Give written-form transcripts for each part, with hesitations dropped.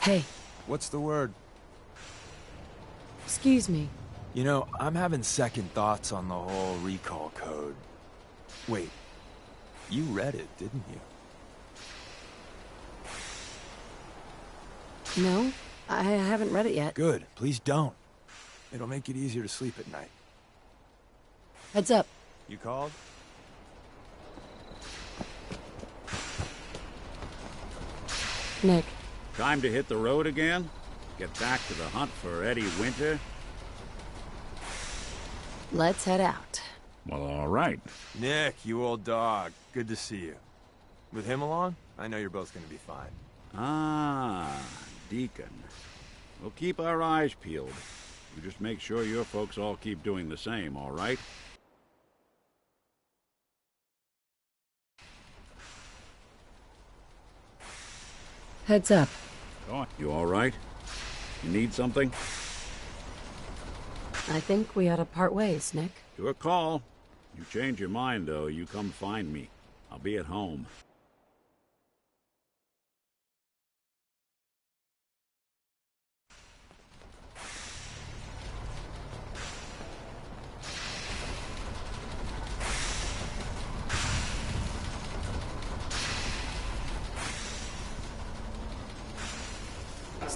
Hey, What's the word? excuse me. You know, I'm having second thoughts on the whole recall code. Wait, you read it, didn't you? No, I haven't read it yet. Good, please don't. It'll make it easier to sleep at night. Heads up. You called? Nick, Time to hit the road again? Get back to the hunt for Eddie Winter? let's head out. Well, all right. Nick, you old dog. Good to see you. With him along, I know you're both gonna be fine. Ah, Deacon. We'll keep our eyes peeled. You just make sure your folks all keep doing the same, all right? Heads up. Go on. You all right? You need something? I think we ought to part ways, Nick. Your call. You change your mind, though, you come find me. I'll be at home.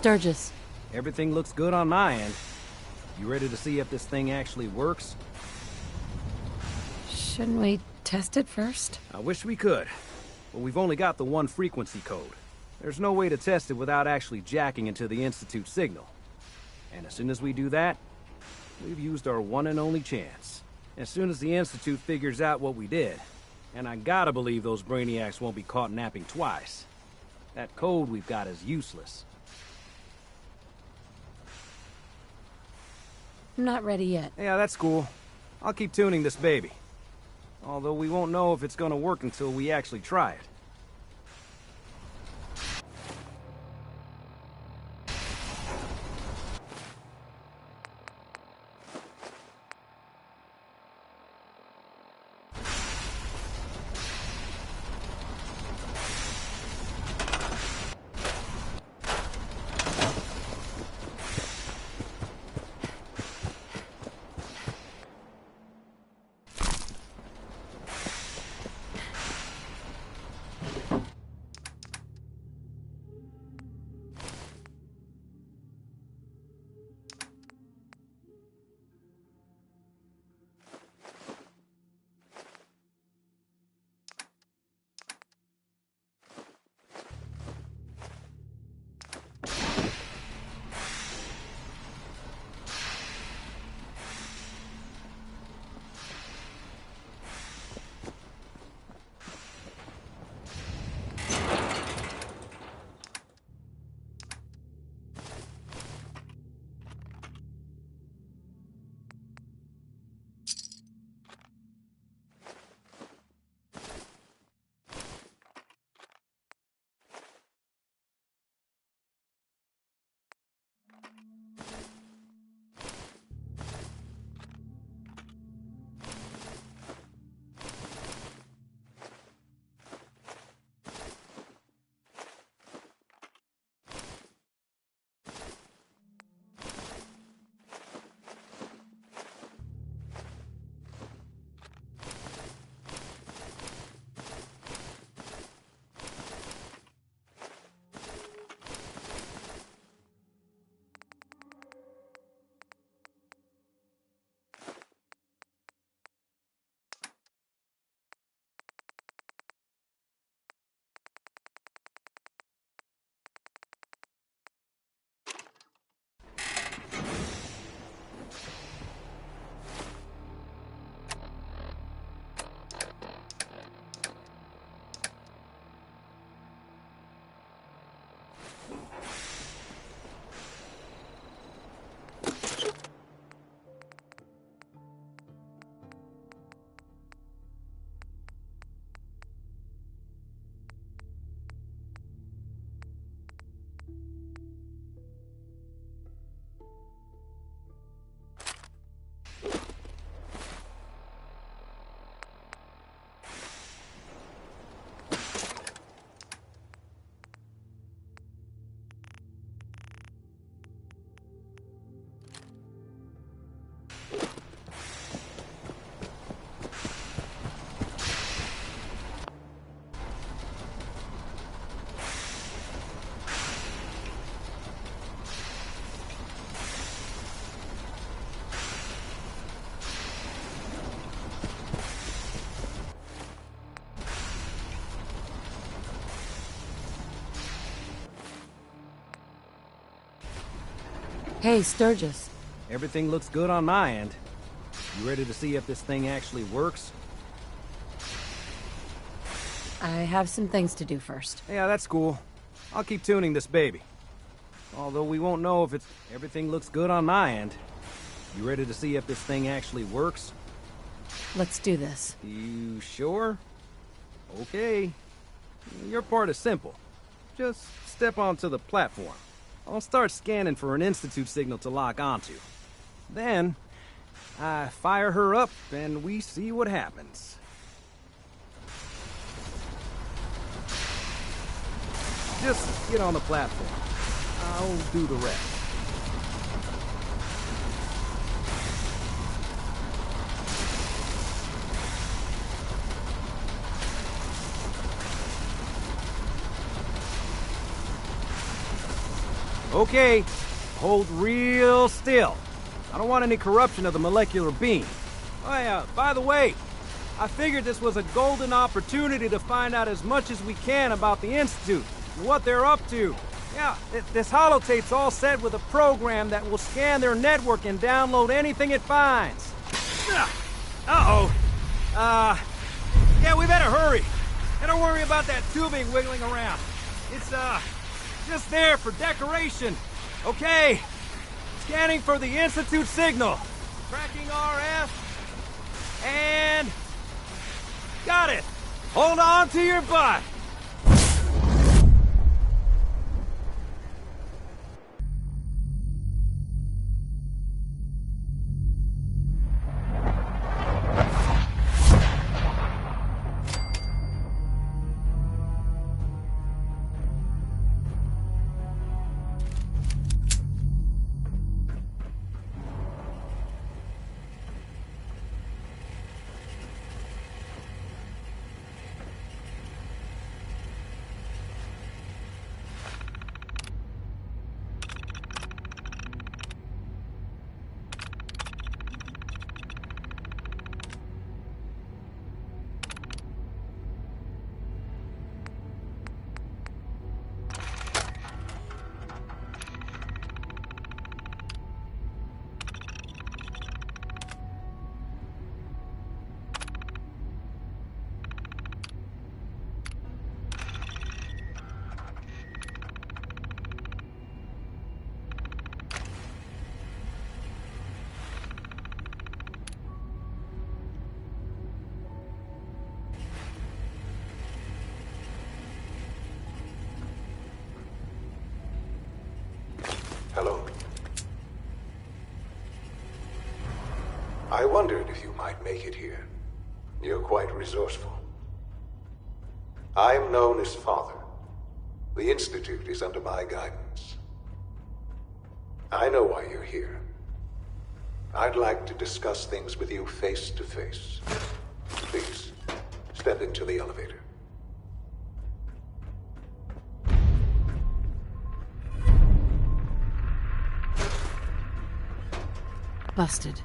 Sturgis. Everything looks good on my end. You ready to see if this thing actually works? Shouldn't we test it first? I wish we could, but we've only got the one frequency code. There's no way to test it without actually jacking into the Institute signal. And as soon as we do that, we've used our one and only chance. As soon as the Institute figures out what we did, and I gotta believe those brainiacs won't be caught napping twice, that code we've got is useless. I'm not ready yet. Yeah, that's cool. I'll keep tuning this baby. Although we won't know if it's gonna work until we actually try it. Hey, Sturgis. Everything looks good on my end. You ready to see if this thing actually works? I have some things to do first. Yeah, that's cool. I'll keep tuning this baby. Although we won't know if it's... Everything looks good on my end. You ready to see if this thing actually works? Let's do this. You sure? Okay. Your part is simple. Just step onto the platform. I'll start scanning for an Institute signal to lock onto. Then, I fire her up and we see what happens. Just get on the platform. I'll do the rest. Okay, hold real still. I don't want any corruption of the molecular beam. Oh yeah, by the way, I figured this was a golden opportunity to find out as much as we can about the Institute and what they're up to. Yeah, this holotape's all set with a program that will scan their network and download anything it finds. Uh-oh. Yeah, we better hurry. And don't worry about that tubing wiggling around. It's, just there for decoration. Okay. Scanning for the Institute signal. Tracking RF. And... got it. Hold on to your butt. Hello. I wondered if you might make it here. You're quite resourceful. I'm known as Father. The Institute is under my guidance. I know why you're here. I'd like to discuss things with you face to face. Please, step into the elevator. Busted.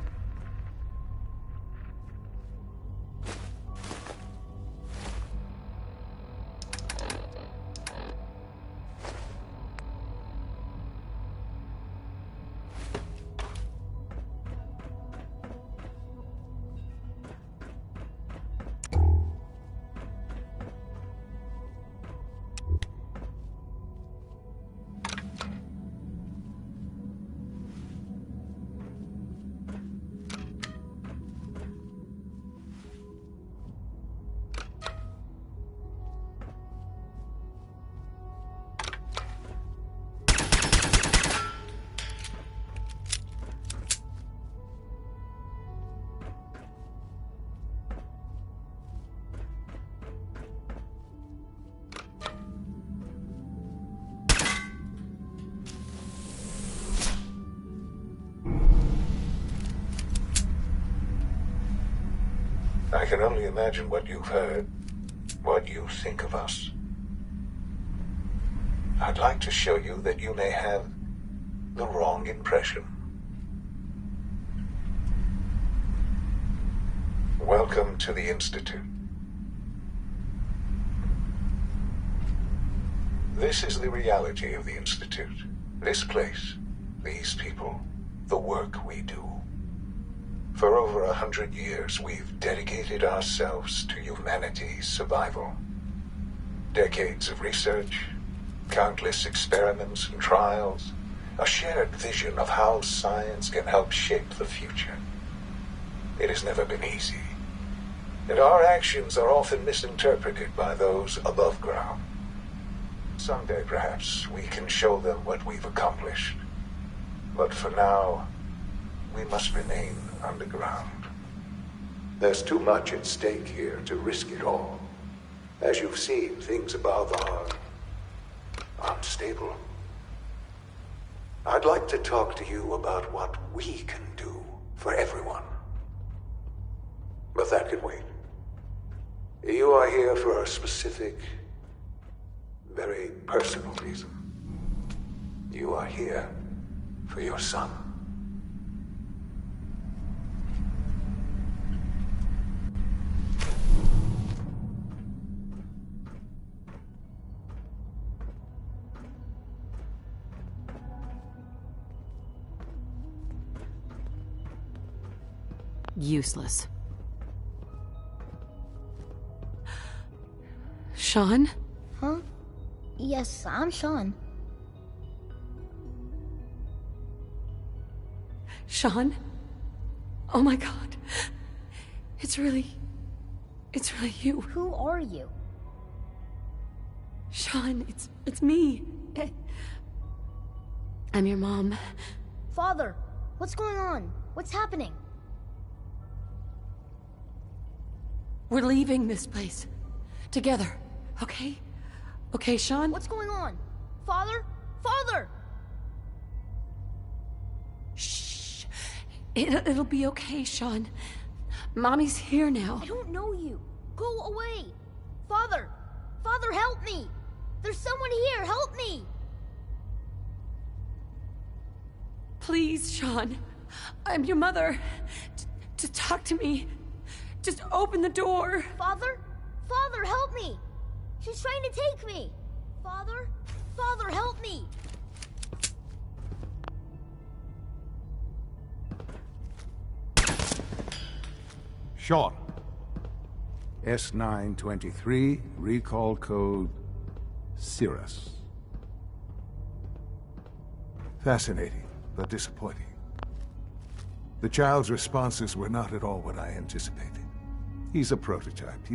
I can only imagine what you've heard, what you think of us. I'd like to show you that you may have the wrong impression. Welcome to the Institute. This is the reality of the Institute. This place these people, the work we do. For over 100 years, we've dedicated ourselves to humanity's survival. Decades of research, countless experiments and trials, a shared vision of how science can help shape the future. It has never been easy, and our actions are often misinterpreted by those above ground. Someday, perhaps, we can show them what we've accomplished. But for now, we must remain underground. There's too much at stake here to risk it all. As you've seen, things above are unstable. I'd like to talk to you about what we can do for everyone. But that can wait. You are here for a specific, very personal reason. You are here for your son. Useless. Sean? Huh? Yes, I'm Sean. Sean? Oh my god. It's really you. Who are you? Sean, it's me. I'm your mom. Father, what's going on? What's happening? We're leaving this place. Together. Okay? Okay, Sean? What's going on? Father? Father! Shh. It'll be okay, Sean. Mommy's here now. I don't know you. Go away. Father! Father, help me! There's someone here, help me! Please, Sean. I'm your mother. To talk to me. Just open the door. Father? Father, help me! She's trying to take me! Father? Father, help me! Sean. S923, recall code Cirrus. Fascinating, but disappointing. The child's responses were not at all what I anticipated. He's a prototype.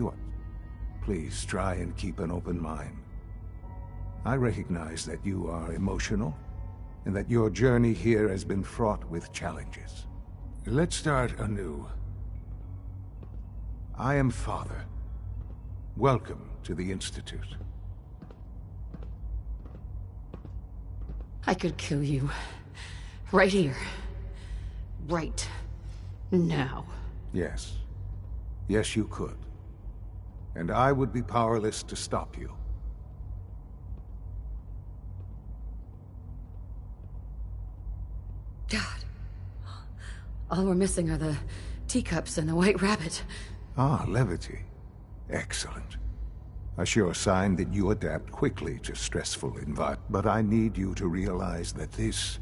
Please try and keep an open mind. I recognize that you are emotional, and that your journey here has been fraught with challenges. Let's start anew. I am Father. Welcome to the Institute. I could kill you. Right here. Right now. Yes. Yes, you could. And I would be powerless to stop you. God. All we're missing are the teacups and the white rabbit. Ah, levity. Excellent. A sure sign that you adapt quickly to stressful environments. But I need you to realize that this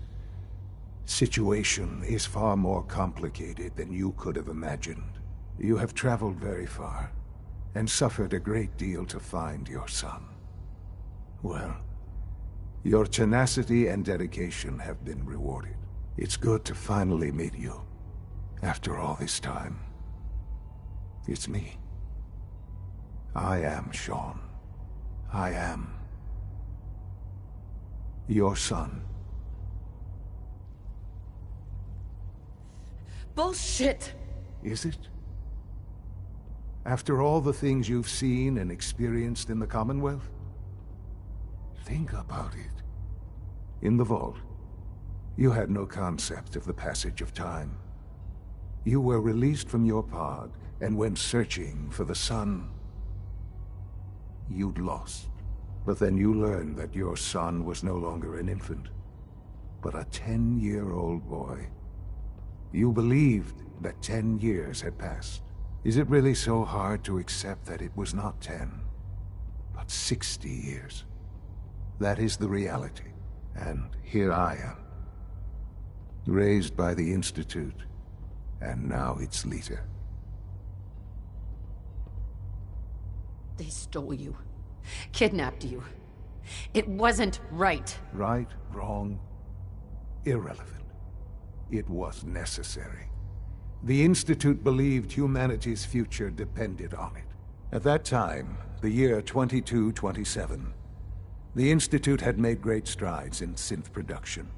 situation is far more complicated than you could have imagined. You have traveled very far, and suffered a great deal to find your son. Well, your tenacity and dedication have been rewarded. It's good to finally meet you, after all this time. It's me. I am Sean. I am your son. Bullshit! Is it? After all the things you've seen and experienced in the Commonwealth? Think about it. In the Vault, you had no concept of the passage of time. You were released from your pod and went searching for the son you'd lost. But then you learned that your son was no longer an infant, but a 10-year-old boy. You believed that 10 years had passed. Is it really so hard to accept that it was not 10, but 60 years? That is the reality. And here I am, raised by the Institute, and now its leader. They stole you. Kidnapped you. It wasn't right. Right, wrong, irrelevant. It was necessary. The Institute believed humanity's future depended on it. At that time, the year 2227, the Institute had made great strides in synth production.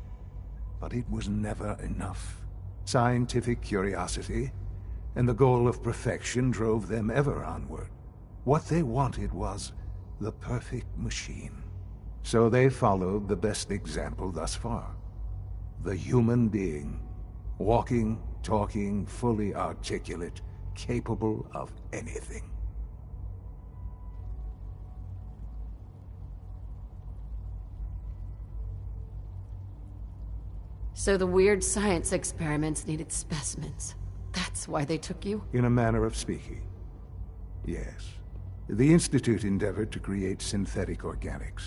But it was never enough. Scientific curiosity and the goal of perfection drove them ever onward. What they wanted was the perfect machine. So they followed the best example thus far. The human being. Walking, talking, fully articulate, capable of anything. So the weird science experiments needed specimens. That's why they took you? In a manner of speaking, yes. The Institute endeavored to create synthetic organics.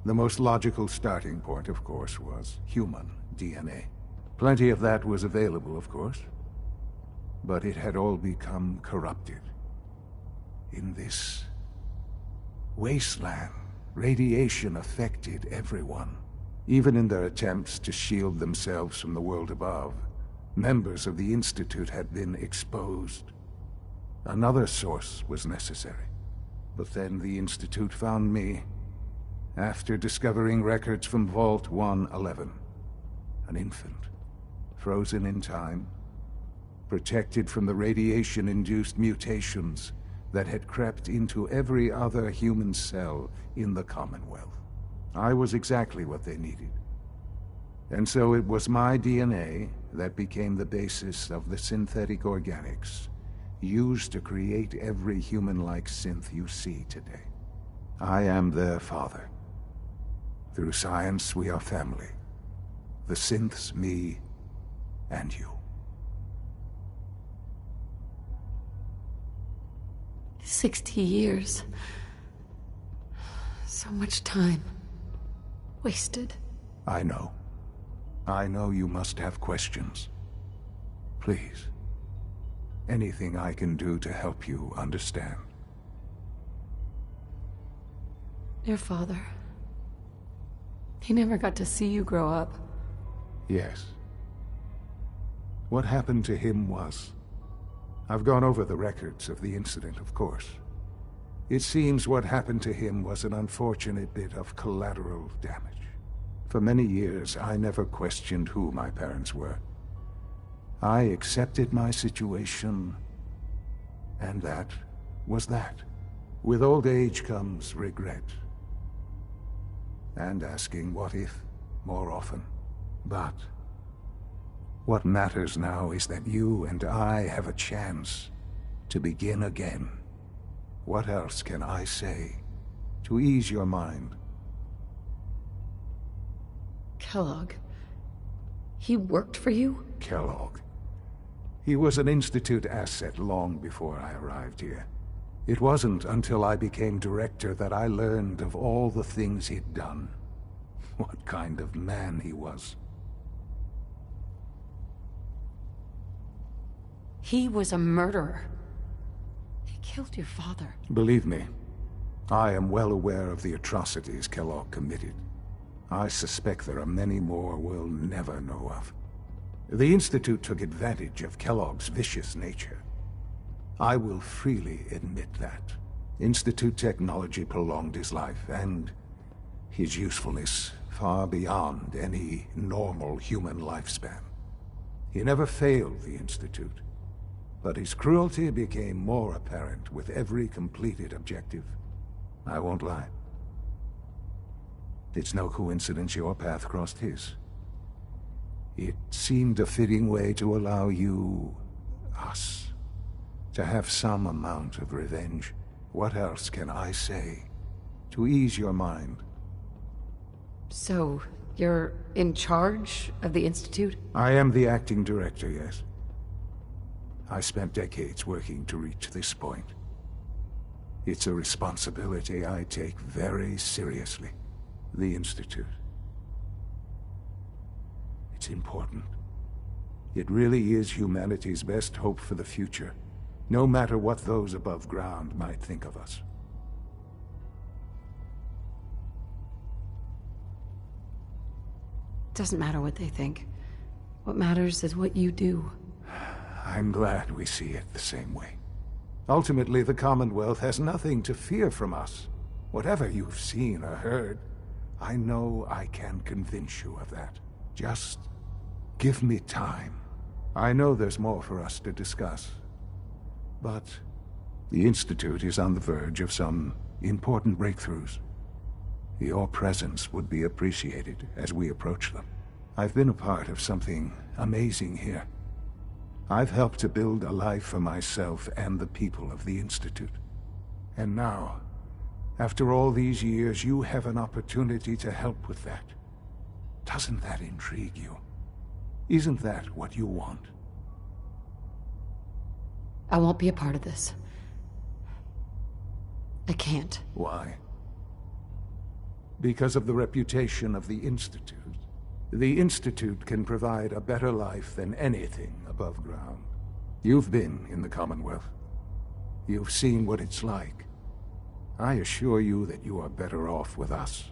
The most logical starting point, of course, was human DNA. Plenty of that was available, of course. But it had all become corrupted. In this wasteland, radiation affected everyone. Even in their attempts to shield themselves from the world above, members of the Institute had been exposed. Another source was necessary. But then the Institute found me, after discovering records from Vault 111. An infant, frozen in time, protected from the radiation-induced mutations that had crept into every other human cell in the Commonwealth. I was exactly what they needed. And so it was my DNA that became the basis of the synthetic organics used to create every human-like synth you see today. I am their father. Through science, we are family. The synths, me, and you. 60 years. So much time. Wasted. I know. I know you must have questions. Please. Anything I can do to help you understand. Your father. He never got to see you grow up. Yes. What happened to him was... I've gone over the records of the incident, of course. It seems what happened to him was an unfortunate bit of collateral damage. For many years, I never questioned who my parents were. I accepted my situation, and that was that. With old age comes regret. And asking what if more often. But what matters now is that you and I have a chance to begin again. What else can I say to ease your mind? Kellogg. He worked for you? Kellogg. He was an Institute asset long before I arrived here. It wasn't until I became director that I learned of all the things he'd done. What kind of man he was. He was a murderer. He killed your father. Believe me, I am well aware of the atrocities Kellogg committed. I suspect there are many more we'll never know of. The Institute took advantage of Kellogg's vicious nature. I will freely admit that. Institute technology prolonged his life, and his usefulness far beyond any normal human lifespan. He never failed the Institute, but his cruelty became more apparent with every completed objective. I won't lie. It's no coincidence your path crossed his. It seemed a fitting way to allow you, us, to have some amount of revenge. What else can I say to ease your mind? So, you're in charge of the Institute? I am the acting director, yes. I spent decades working to reach this point. It's a responsibility I take very seriously. The Institute. It what's important. It really is humanity's best hope for the future, no matter what those above ground might think of us. Doesn't matter what they think. What matters is what you do. I'm glad we see it the same way. Ultimately, the Commonwealth has nothing to fear from us. Whatever you've seen or heard, I know I can convince you of that. Just give me time. I know there's more for us to discuss. But the Institute is on the verge of some important breakthroughs. Your presence would be appreciated as we approach them. I've been a part of something amazing here. I've helped to build a life for myself and the people of the Institute. And now, after all these years, you have an opportunity to help with that. Doesn't that intrigue you? Isn't that what you want? I won't be a part of this. I can't. Why? Because of the reputation of the Institute. The Institute can provide a better life than anything above ground. You've been in the Commonwealth. You've seen what it's like. I assure you that you are better off with us.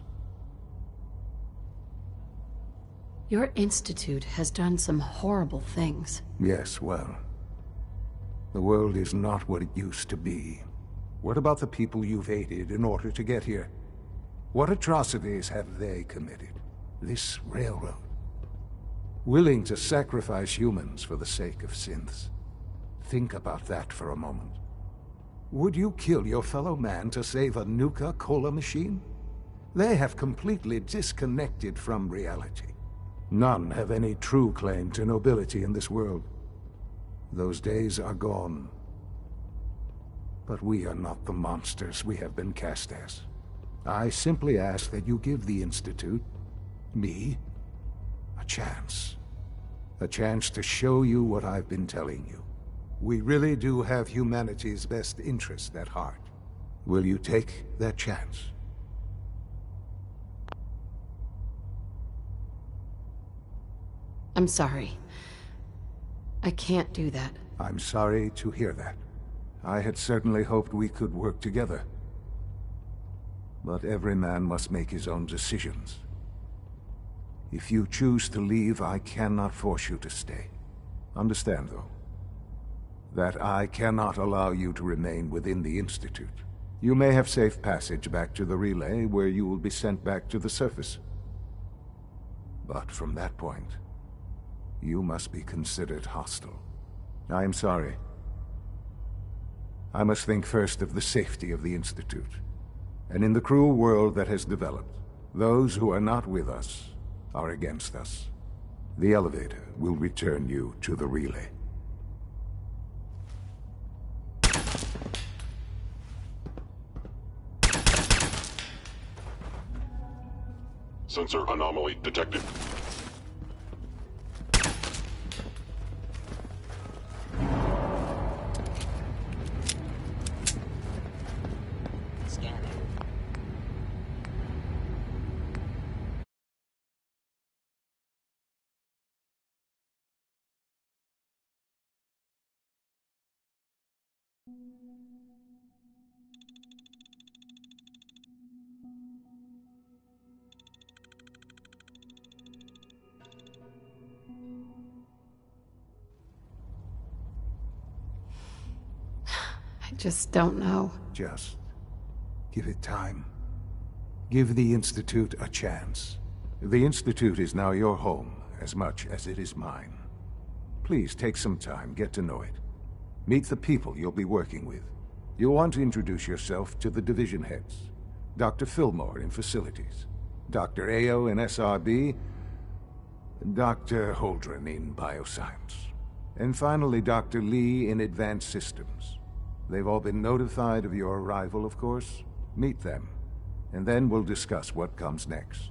Your institute has done some horrible things. Yes, well, the world is not what it used to be. What about the people you've aided in order to get here? What atrocities have they committed? This railroad. Willing to sacrifice humans for the sake of synths. Think about that for a moment. Would you kill your fellow man to save a Nuka-Cola machine? They have completely disconnected from reality. None have any true claim to nobility in this world. Those days are gone. But we are not the monsters we have been cast as. I simply ask that you give the Institute, me, a chance. A chance to show you what I've been telling you. We really do have humanity's best interest at heart. Will you take that chance? I'm sorry. I can't do that. I'm sorry to hear that. I had certainly hoped we could work together. But every man must make his own decisions. If you choose to leave, I cannot force you to stay. Understand, though, that I cannot allow you to remain within the Institute. You may have safe passage back to the relay, where you will be sent back to the surface. But from that point, you must be considered hostile. I am sorry. I must think first of the safety of the Institute. And in the cruel world that has developed, those who are not with us are against us. The elevator will return you to the relay. Sensor anomaly detected. I just don't know. Just give it time. Give the Institute a chance. The Institute is now your home as much as it is mine. Please take some time, get to know it. Meet the people you'll be working with. You'll want to introduce yourself to the division heads. Dr. Fillmore in Facilities, Dr. Ayo in SRB, Dr. Holdren in Bioscience, and finally Dr. Lee in Advanced Systems. They've all been notified of your arrival, of course. Meet them, and then we'll discuss what comes next.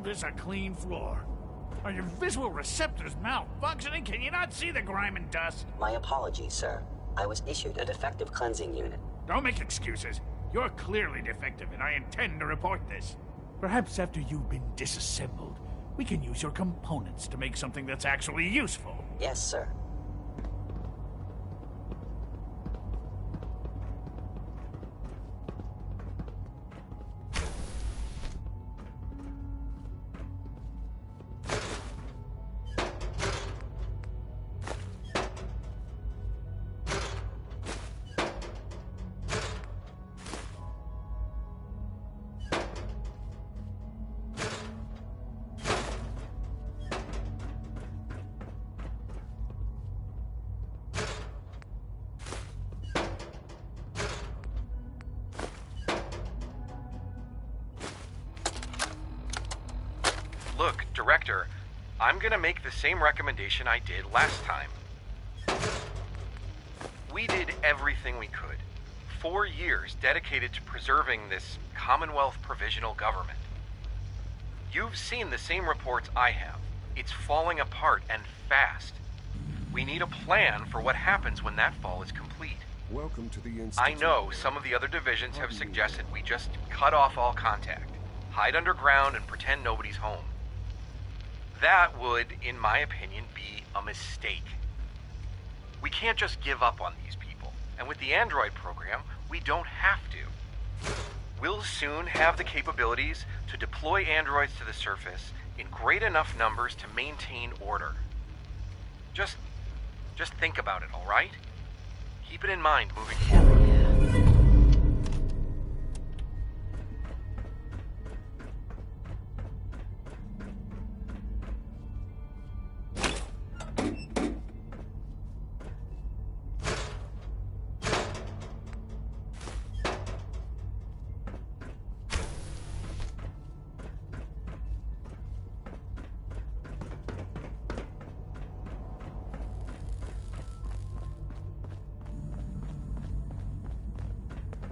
call this a clean floor? Are your visual receptors malfunctioning? Can you not see the grime and dust? My apologies, sir. I was issued a defective cleansing unit. Don't make excuses. You're clearly defective, and I intend to report this. Perhaps after you've been disassembled, we can use your components to make something that's actually useful. Yes, sir. Look, Director, I'm gonna make the same recommendation I did last time. We did everything we could. 4 years dedicated to preserving this Commonwealth provisional government. You've seen the same reports I have. It's falling apart and fast. We need a plan for what happens when that fall is complete. Welcome to the Institute. I know some of the other divisions have suggested we just cut off all contact, hide underground, and pretend nobody's home. That would, in my opinion, be a mistake. We can't just give up on these people, and with the Android program, we don't have to. We'll soon have the capabilities to deploy androids to the surface in great enough numbers to maintain order. Just think about it, all right? Keep it in mind moving forward.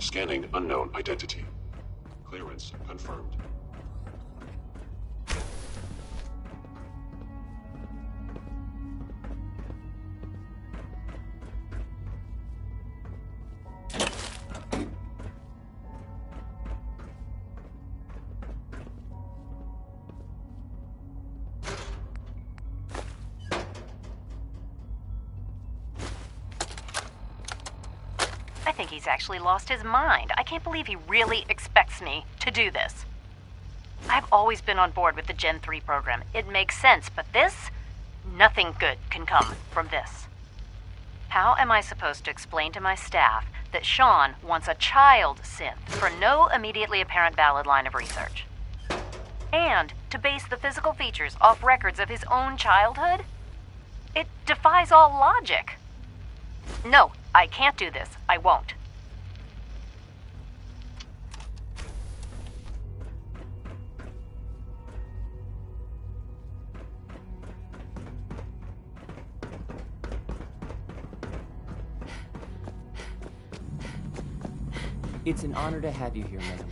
Scanning unknown identity. Clearance confirmed. I think he's actually lost his mind. I can't believe he really expects me to do this. I've always been on board with the Gen 3 program. It makes sense, but this? Nothing good can come from this. How am I supposed to explain to my staff that Sean wants a child synth for no immediately apparent valid line of research? And to base the physical features off records of his own childhood? It defies all logic. No, I can't do this. I won't. It's an honor to have you here, madam.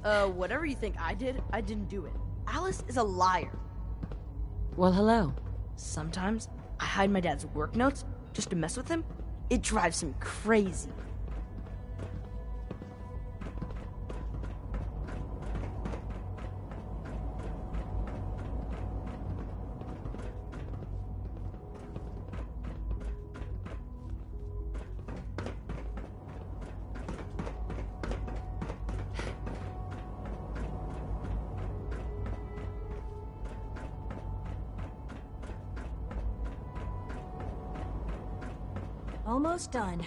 Whatever you think I did, I didn't do it. Alice is a liar. Well, hello. Sometimes I hide my dad's work notes just to mess with him. It drives him crazy. Almost done.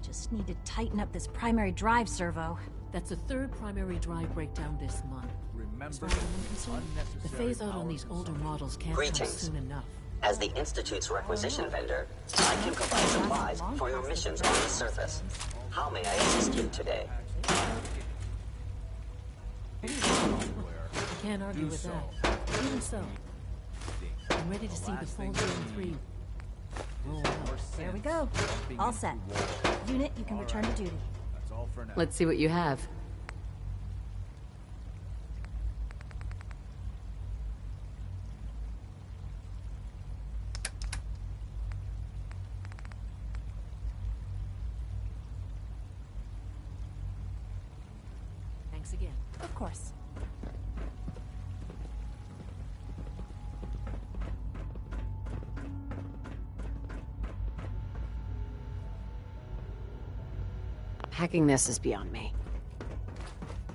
Just need to tighten up this primary drive servo. That's the third primary drive breakdown this month. As far as I'm concerned, the phase-out on these older models can't come Greetings. soon enough. As the Institute's requisition vendor, I can provide supplies for your missions on the surface. How may I assist you today? I can't argue with that. Even so, I'm ready to see the full Gen 3 roll out. There we go. All set. Unit, you can return to duty. Let's see what you have. Thanks again. Of course. Hacking this is beyond me.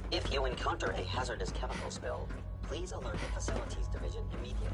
If you encounter a hazardous chemical spill, please alert the Facilities Division immediately.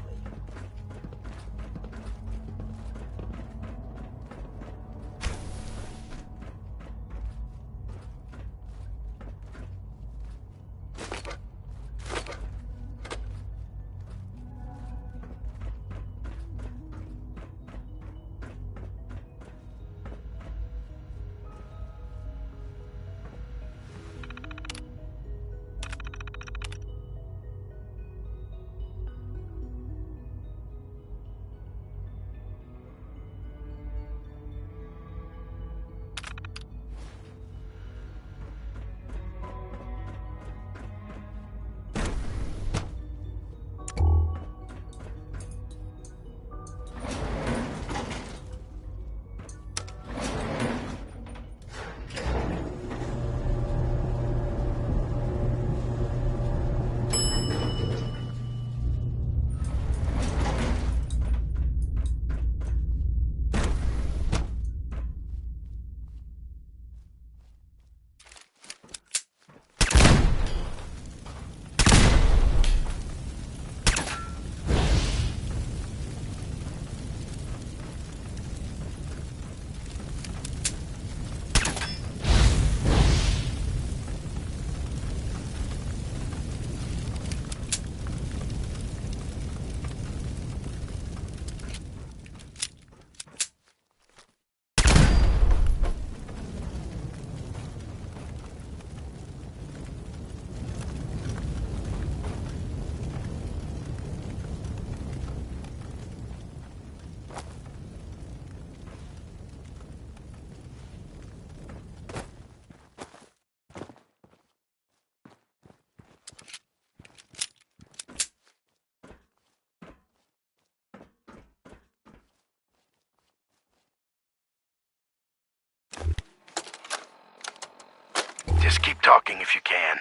Just keep talking if you can.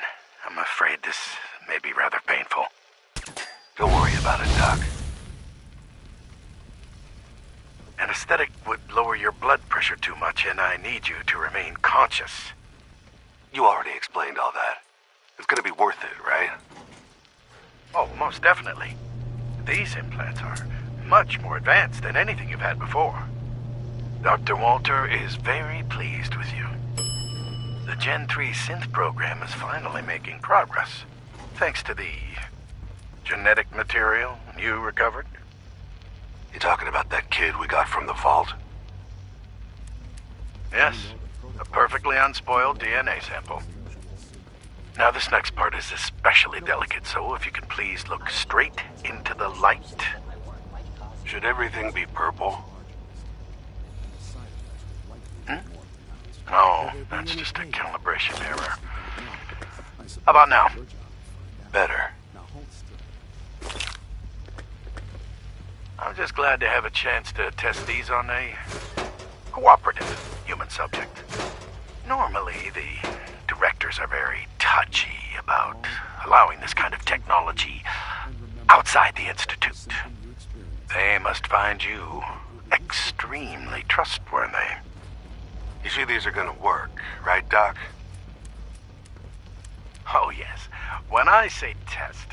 I'm afraid this may be rather painful. Don't worry about it, Doc. Anesthetic would lower your blood pressure too much, and I need you to remain conscious. You already explained all that. It's gonna be worth it, right? Oh, most definitely. These implants are much more advanced than anything you've had before. Dr. Walter is very pleased with you. The Gen 3 synth program is finally making progress, thanks to the genetic material you recovered. You talking about that kid we got from the vault? Yes, a perfectly unspoiled DNA sample. Now this next part is especially delicate, so if you can please look straight into the light. Should everything be purple? Oh, that's just a calibration error. How about now? Better. I'm just glad to have a chance to test these on a cooperative human subject. Normally, the directors are very touchy about allowing this kind of technology outside the Institute. They must find you extremely trustworthy. You see, these are gonna work, right, Doc? Oh, yes. When I say test,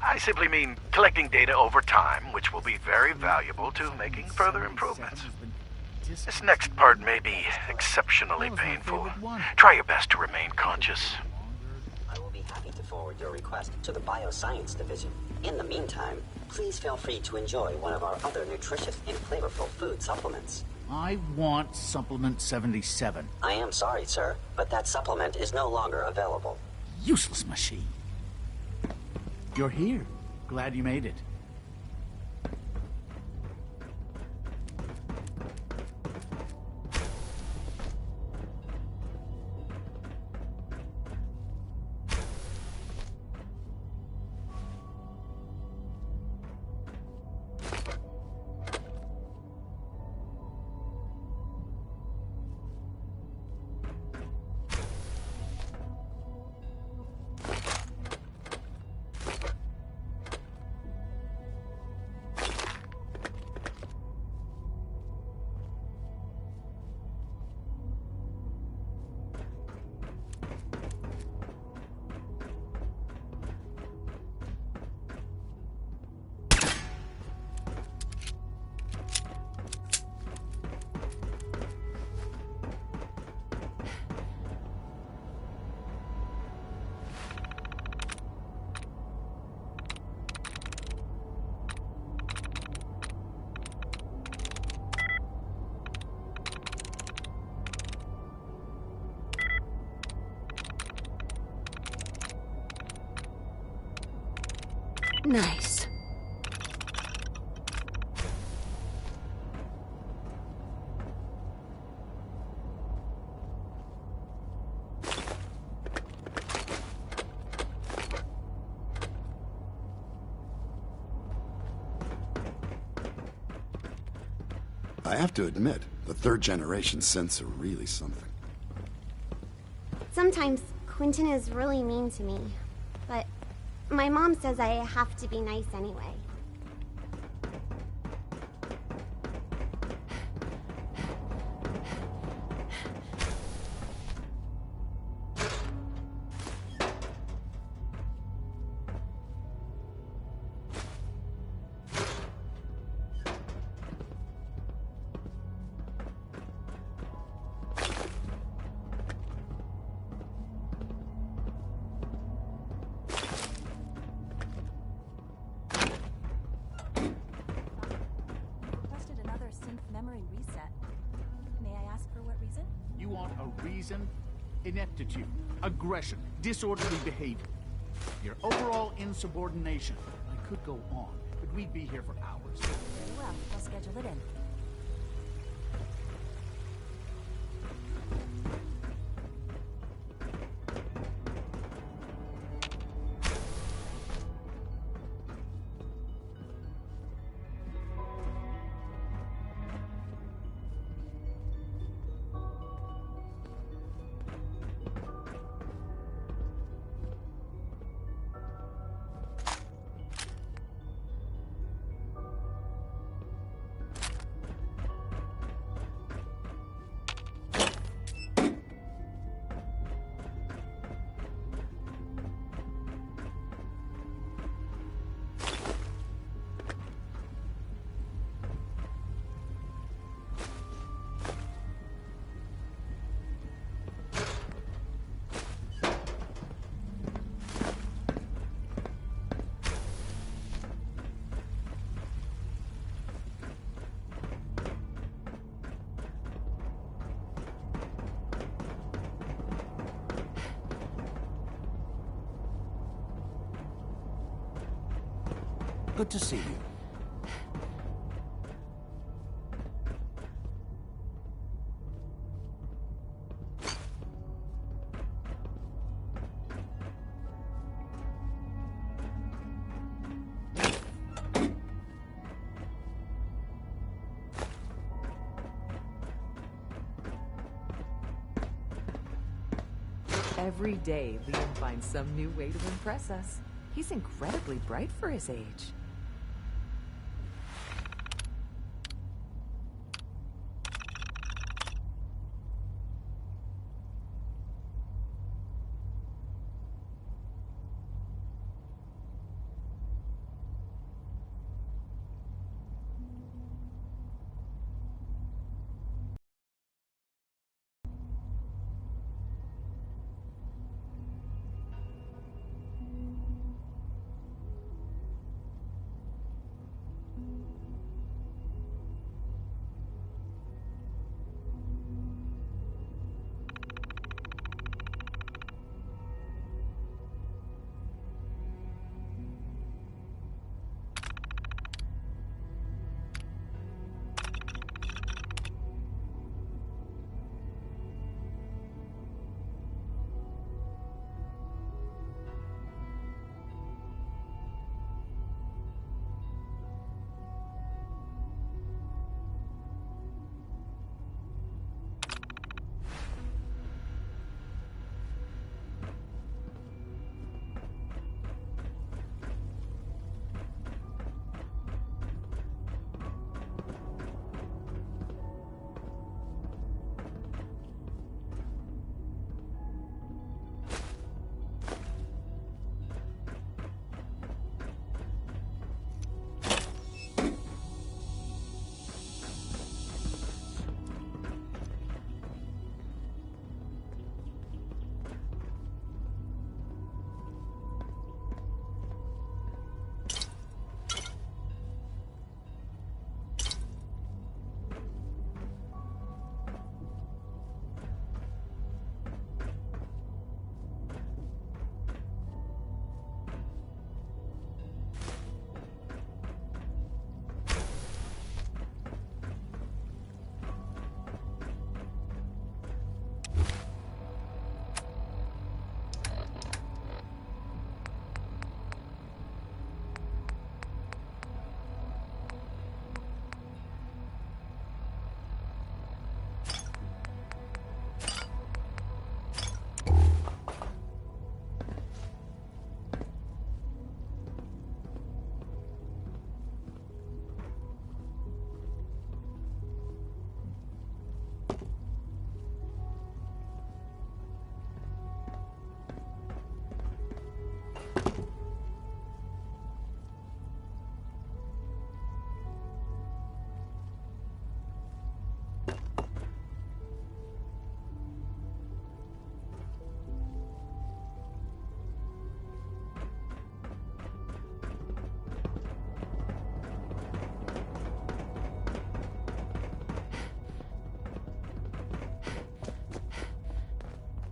I simply mean collecting data over time, which will be very valuable to making further improvements. This next part may be exceptionally painful. Try your best to remain conscious. I will be happy to forward your request to the Bioscience Division. In the meantime, please feel free to enjoy one of our other nutritious and flavorful food supplements. I want Supplement 77. I am sorry, sir, but that supplement is no longer available. Useless machine. You're here. Glad you made it. Nice. I have to admit, the third generation synths are really something. Sometimes Quentin is really mean to me, but my mom says I have to be nice anyway. Ineptitude, aggression, disorderly behavior, your overall insubordination. I could go on, but we'd be here for hours. Very well, I'll schedule it in. Good to see you. Every day, Liam finds some new way to impress us. He's incredibly bright for his age.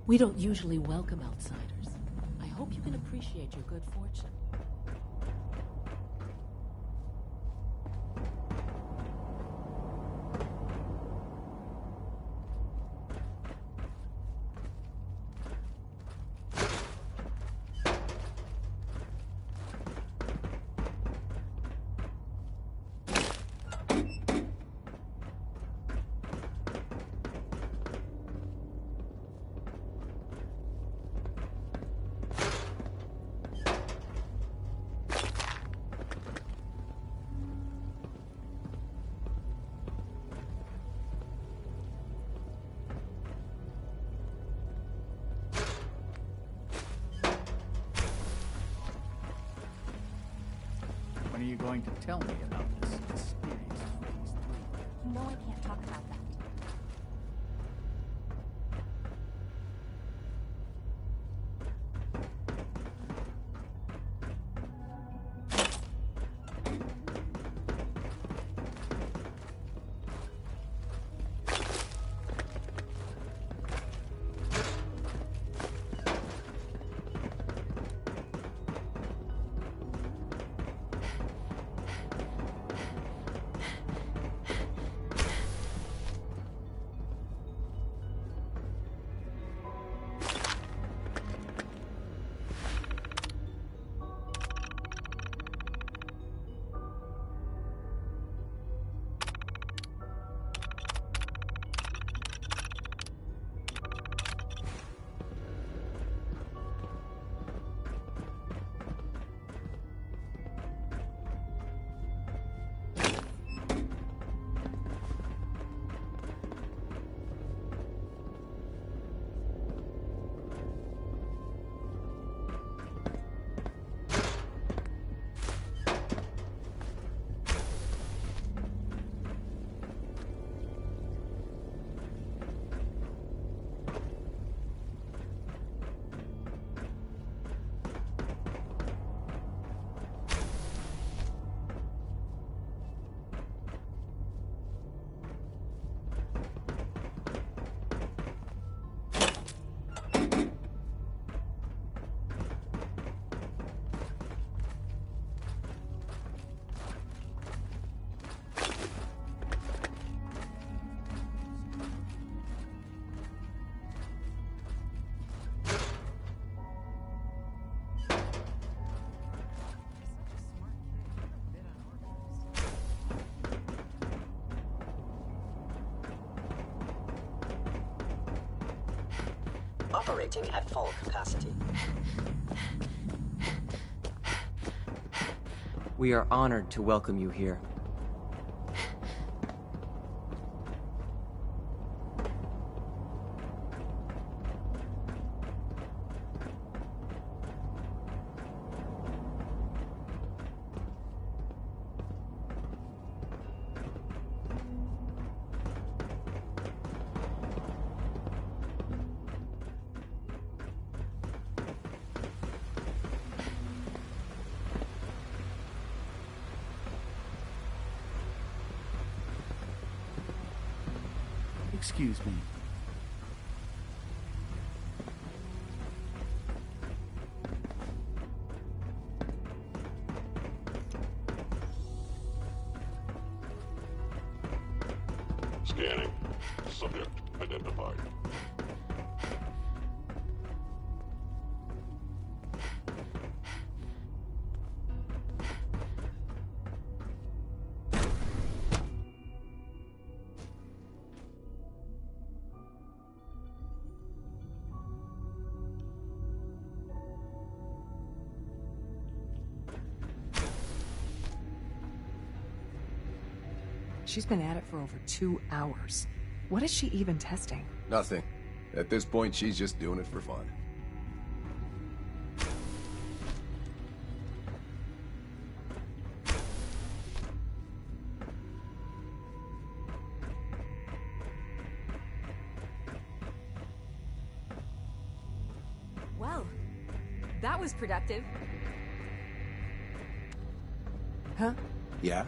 We don't usually welcome outsiders. I hope you can appreciate your good fortune. When are you going to tell me about this mysterious Phase 3? You know I can't talk about that. operating at full capacity. We are honored to welcome you here. Excuse me. Scanning. Subject identified. She's been at it for over 2 hours. What is she even testing? Nothing. At this point, she's just doing it for fun. Well, that was productive. Huh? Yeah?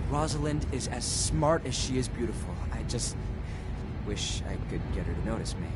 Rosalind is as smart as she is beautiful. I just wish I could get her to notice me.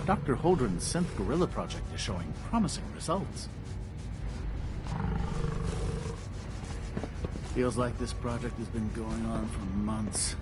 Dr. Holdren's synth gorilla project is showing promising results. Feels like this project has been going on for months.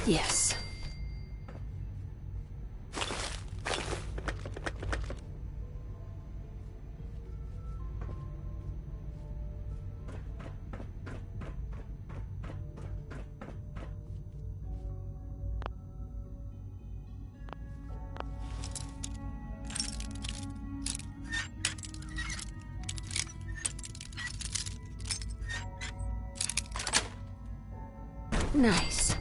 Yes. Nice.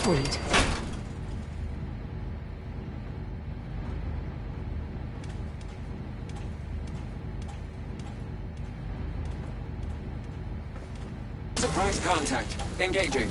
Sweet. Surprise contact. Engaging.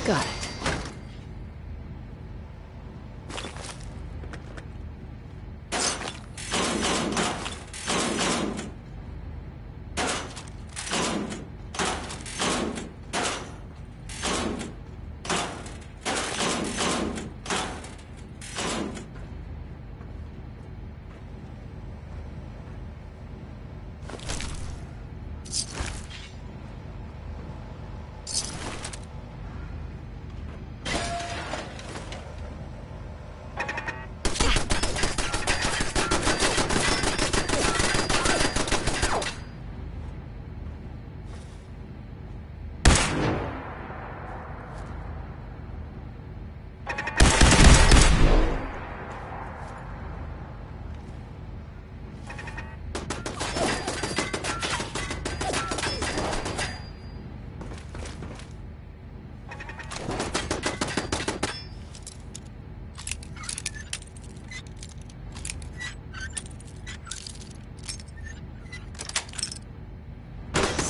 Got it.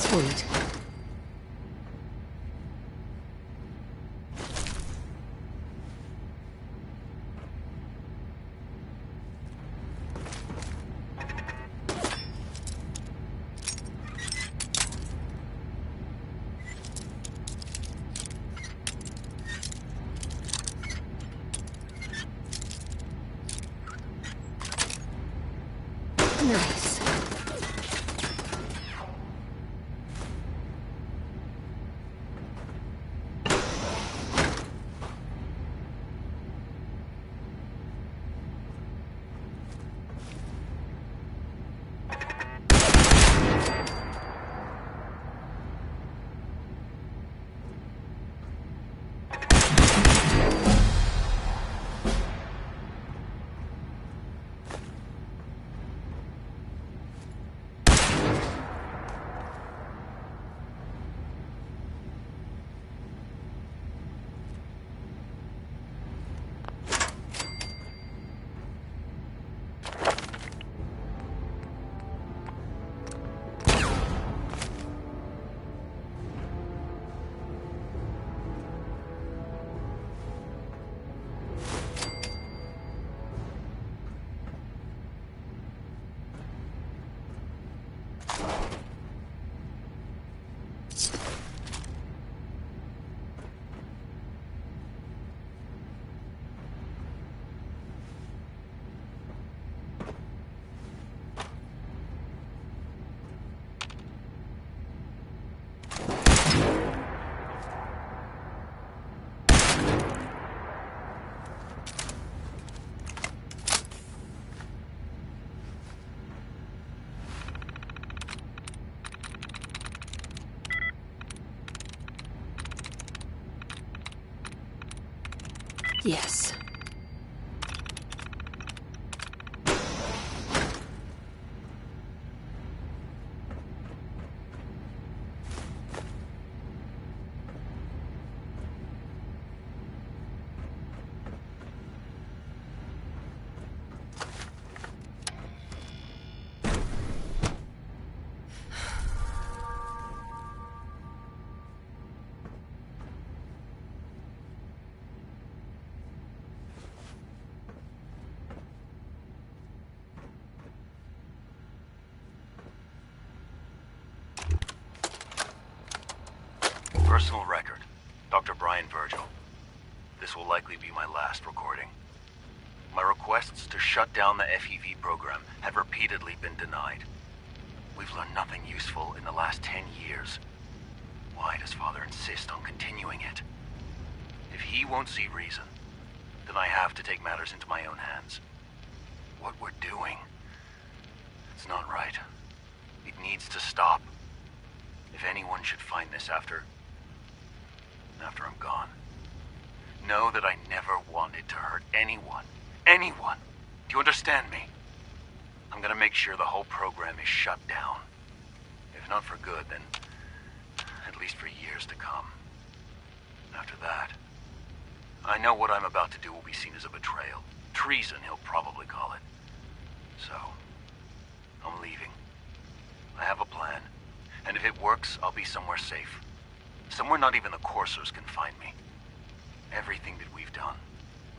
Sweet. Nice. Yes. Personal record, Dr. Brian Virgil. This will likely be my last recording. My requests to shut down the FEV program have repeatedly been denied. We've learned nothing useful in the last 10 years. Why does Father insist on continuing it? If he won't see reason, then I have to take matters into my own hands. What we're doing, it's not right. It needs to stop. If anyone should find this after I'm gone, know that I never wanted to hurt anyone. Anyone! Do you understand me? I'm gonna make sure the whole program is shut down. If not for good, then at least for years to come. After that, I know what I'm about to do will be seen as a betrayal. Treason, he'll probably call it. So, I'm leaving. I have a plan, and if it works, I'll be somewhere safe. Somewhere not even the coursers can find me. everything that we've done,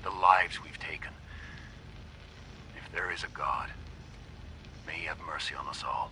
the lives we've taken. If there is a God, may he have mercy on us all.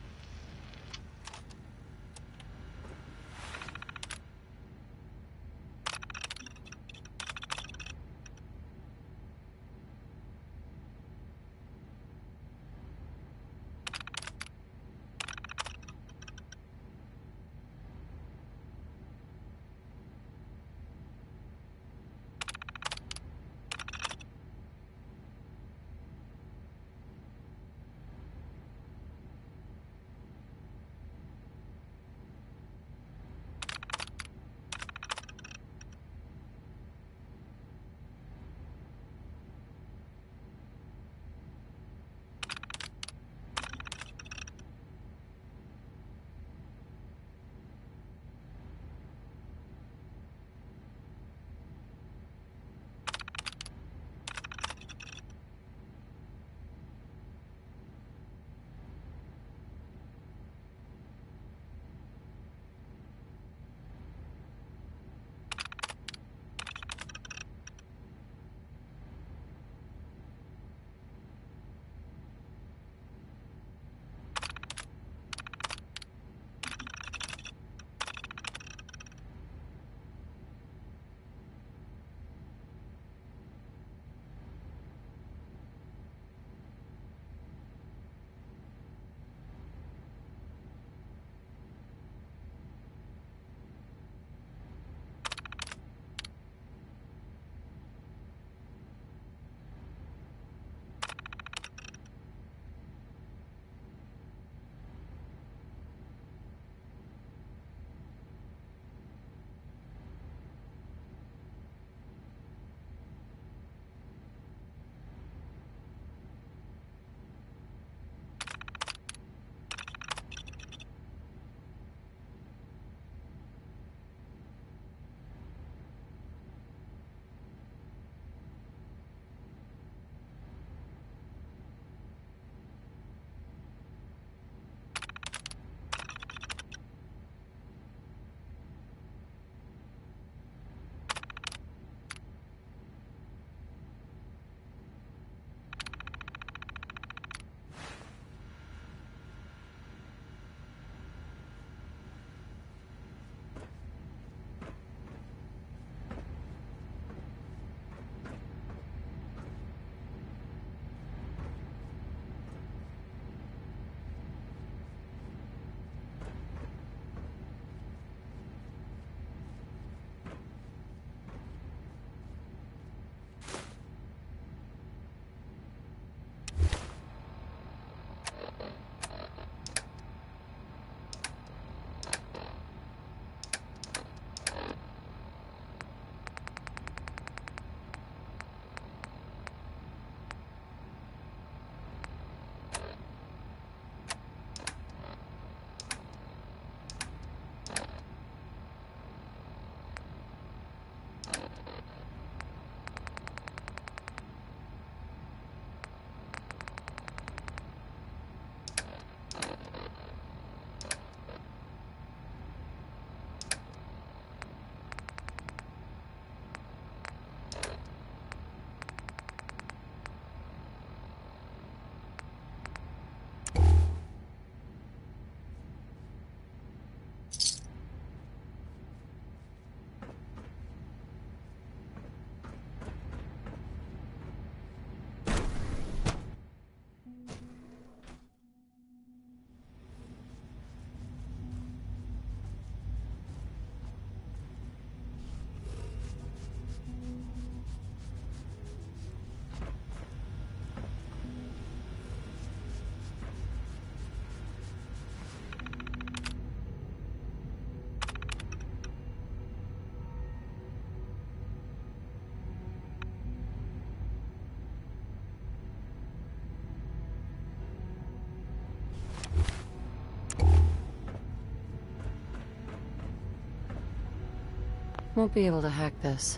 Won't be able to hack this.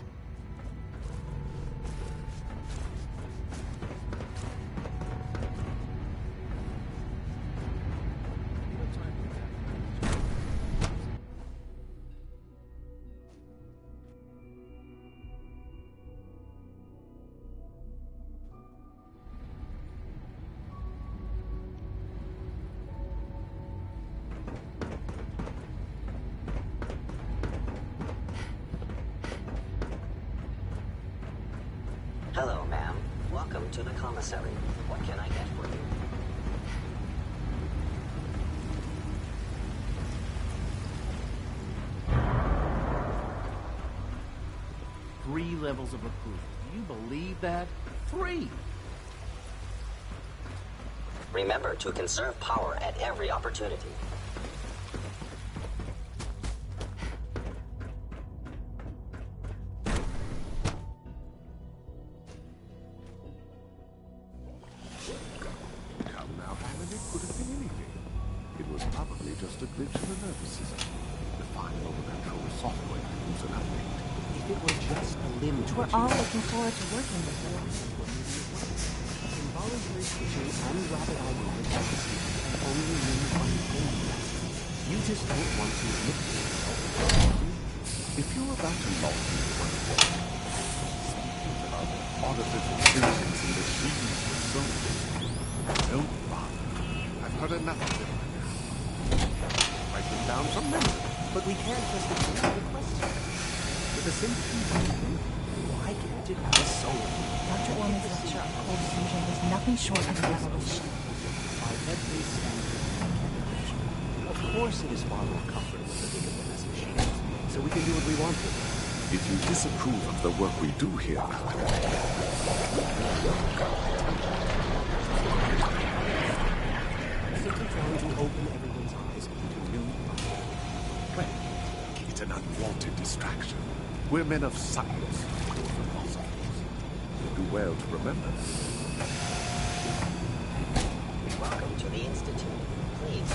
Hello, ma'am. Welcome to the commissary. What can I get for you? Three levels of approval. Do you believe that? 3! Remember to conserve power at every opportunity. Come now, Alan, it could have been anything. It was probably just a glitch in the nervous system. The final control software was an update. If it were just a limb twitching... We're all looking forward to working with you. Involuntary twitching and rapid eye movement can only mean one thing. You just don't want to admit to yourself. If you're about to log into one of your artificial systems and machines with soul, don't bother. I've heard enough of them. Write them down from memory. But we can't just ignore the question. With a simple why can't it have a soul? Dr. Orman's lecture on cold fusion was nothing short of a revolution. By every standard calculation. Of course it is far more comfortable to think of them as machines, so we can do what we want with them. If you disapprove of the work we do here, simply trying to open everyone's eyes to new well, it's an unwanted distraction. We're men of science, or philosophers. You'll do well to remember that. Welcome to the Institute. Please.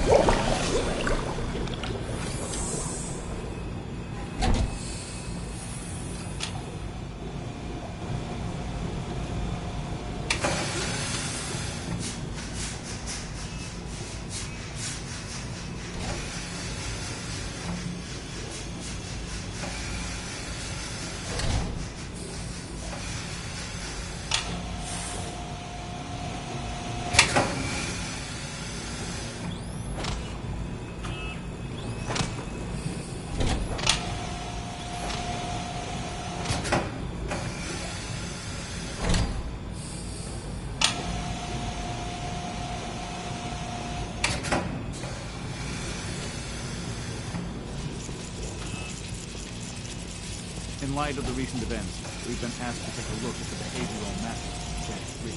In light of the recent events, we've been asked to take a look at the behavioral mapping of Gen 3.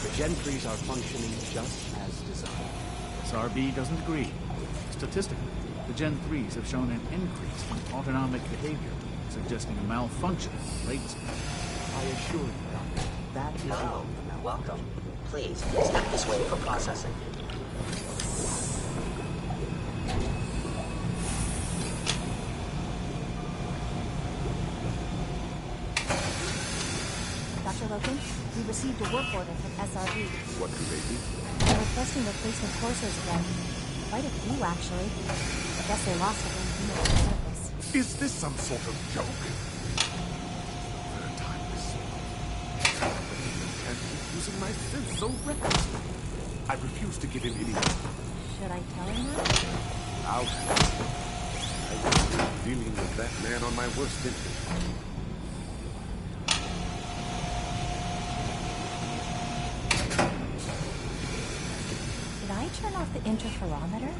The Gen 3s are functioning just as designed. SRB doesn't agree. Statistically, the Gen 3s have shown an increase in autonomic behavior, suggesting a malfunction in latency. I assure you, Doctor, that is Hello. Welcome. Please, step this way for processing. Dr. Logan, we received a work order from SRB. What do they do? They're requesting replacement coursers again. Quite a few, actually. I guess they lost it when we came on the surface. Is this some sort of joke? Third time this year. I can't keep using my sense so recklessly. I refuse to give him any more. Should I tell him that? I'll I was dealing with that man on my worst enemy. Did I turn off the interferometer?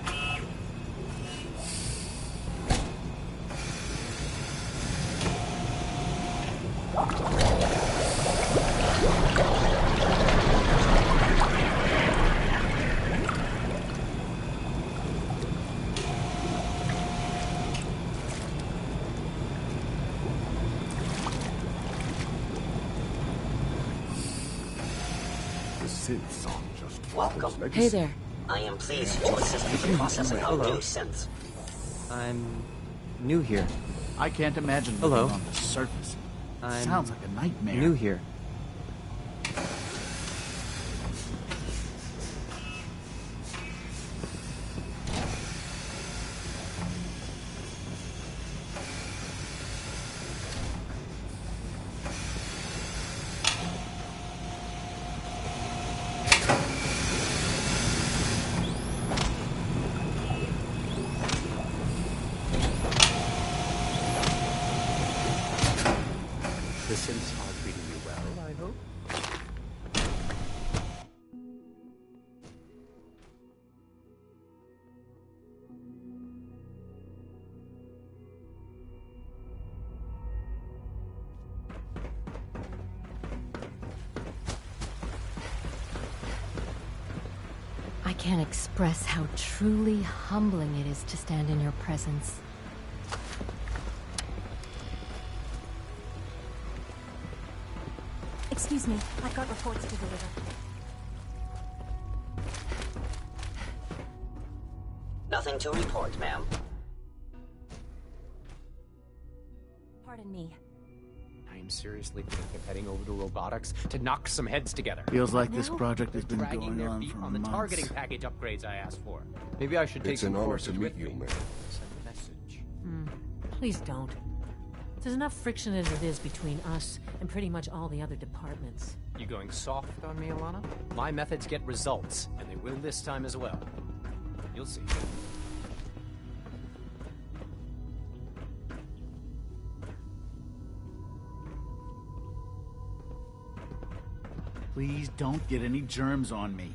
Welcome. Hey there. I am pleased to assist with the processing of new synths. I'm new here. I can't imagine living on the surface. I'm Sounds like a nightmare. new here. The synths are treating you well, I hope? I can't express how truly humbling it is to stand in your presence. Excuse me, I've got reports to deliver. Nothing to report, ma'am. Pardon me. I am seriously thinking of heading over to robotics to knock some heads together. Feels like this project has They're been dragging going their on feet for on the months. targeting package upgrades I asked for. Maybe I should take It's some an honor courses to meet with you, me. man. Send a message. Please don't. There's enough friction as it is between us and pretty much all the other departments. You going soft on me, Alana? My methods get results, and they will this time as well. You'll see. Please don't get any germs on me.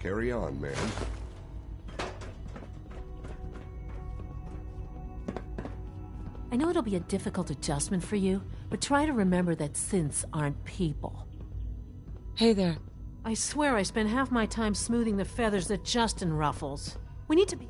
Carry on, man. I know it'll be a difficult adjustment for you, but try to remember that synths aren't people. Hey there. I swear I spend half my time smoothing the feathers that Justin ruffles. We need to be...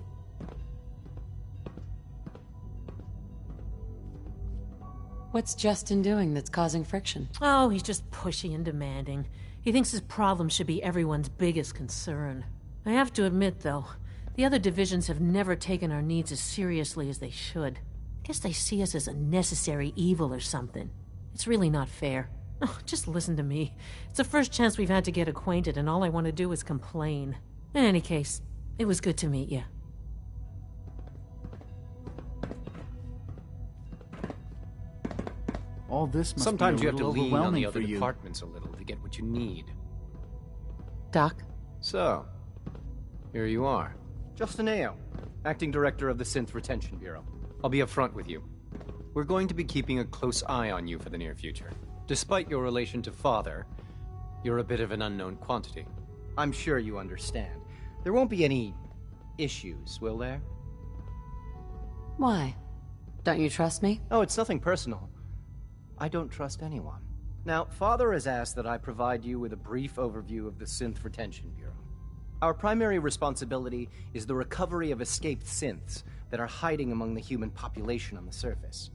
What's Justin doing that's causing friction? Oh, he's just pushy and demanding. He thinks his problem should be everyone's biggest concern. I have to admit, though, the other divisions have never taken our needs as seriously as they should. I guess they see us as a necessary evil or something. It's really not fair. Oh, just listen to me. It's the first chance we've had to get acquainted, and all I want to do is complain. In any case, it was good to meet you. All this must Sometimes be you a have to little lean on overwhelming the other for you. departments a little to get what you need. Doc? So, here you are. Justin Ayo, Acting Director of the Synth Retention Bureau. I'll be upfront with you. We're going to be keeping a close eye on you for the near future. Despite your relation to Father, you're a bit of an unknown quantity. I'm sure you understand. There won't be any issues, will there? Why? Don't you trust me? Oh, it's nothing personal. I don't trust anyone. Now, Father has asked that I provide you with a brief overview of the Synth Retention Bureau. Our primary responsibility is the recovery of escaped synths that are hiding among the human population on the surface.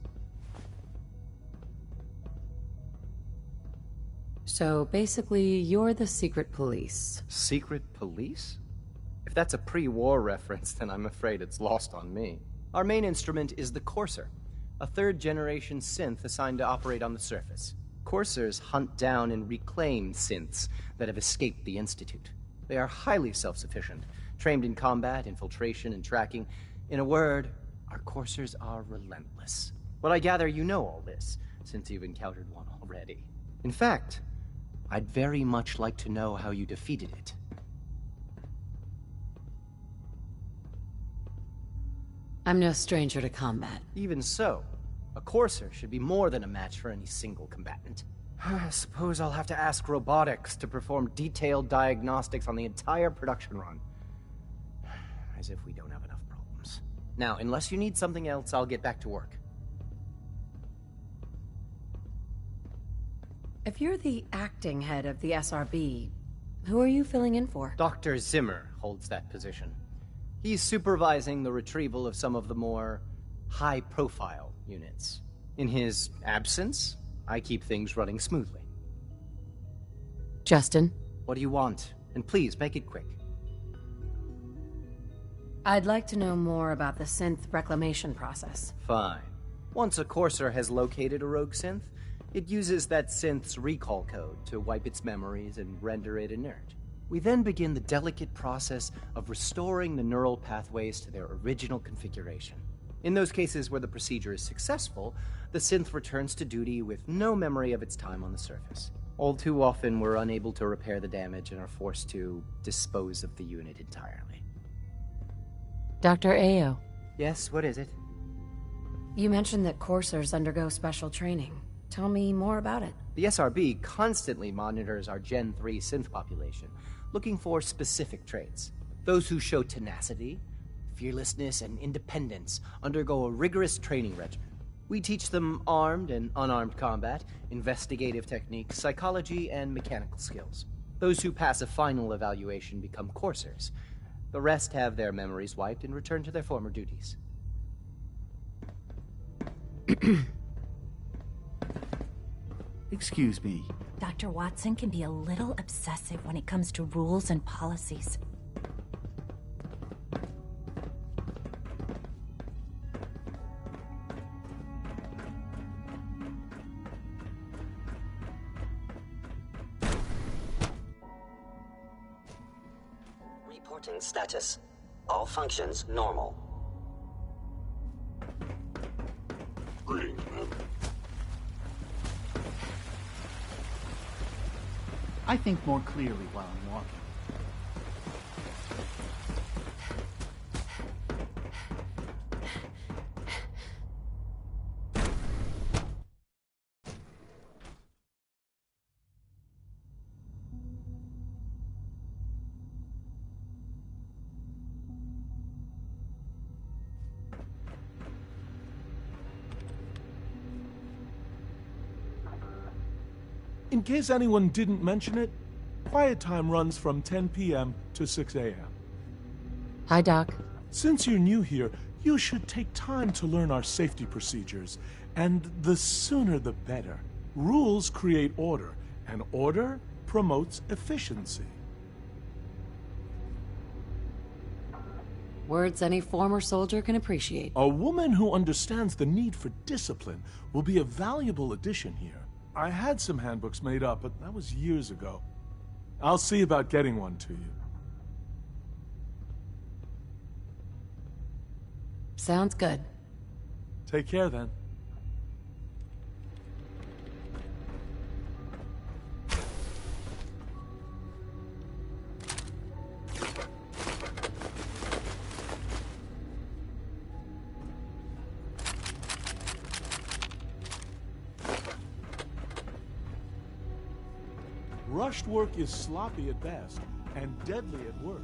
So basically, you're the secret police. Secret police? If that's a pre-war reference, then I'm afraid it's lost on me. Our main instrument is the Courser, a third-generation synth assigned to operate on the surface. Coursers hunt down and reclaim synths that have escaped the Institute. They are highly self-sufficient, trained in combat, infiltration, and tracking. In a word, our Coursers are relentless. But I gather you know all this, since you've encountered one already. In fact, I'd very much like to know how you defeated it. I'm no stranger to combat. Even so, a Courser should be more than a match for any single combatant. I suppose I'll have to ask robotics to perform detailed diagnostics on the entire production run. As if we don't have enough problems. Now, unless you need something else, I'll get back to work. If you're the acting head of the SRB, who are you filling in for? Dr. Zimmer holds that position. He's supervising the retrieval of some of the more high-profile units. In his absence, I keep things running smoothly. Justin? What do you want? And please, make it quick. I'd like to know more about the synth reclamation process. Fine. Once a Courser has located a rogue synth, it uses that synth's recall code to wipe its memories and render it inert. We then begin the delicate process of restoring the neural pathways to their original configuration. In those cases where the procedure is successful, the synth returns to duty with no memory of its time on the surface. All too often, we're unable to repair the damage and are forced to dispose of the unit entirely. Dr. Ayo. Yes, what is it? You mentioned that Coursers undergo special training. Tell me more about it. The SRB constantly monitors our Gen 3 synth population, looking for specific traits. Those who show tenacity, fearlessness, and independence undergo a rigorous training regimen. We teach them armed and unarmed combat, investigative techniques, psychology, and mechanical skills. Those who pass a final evaluation become Coursers. The rest have their memories wiped and return to their former duties. Excuse me. Dr. Watson can be a little obsessive when it comes to rules and policies. Reporting status. All functions normal. Greetings, men. I think more clearly while I'm walking. In case anyone didn't mention it, quiet time runs from 10 p.m. to 6 a.m. Hi, Doc. Since you're new here, you should take time to learn our safety procedures, and the sooner the better. Rules create order, and order promotes efficiency. Words any former soldier can appreciate. A woman who understands the need for discipline will be a valuable addition here. I had some handbooks made up, but that was years ago. I'll see about getting one to you. Sounds good. Take care, then. Rushed work is sloppy at best and deadly at worst.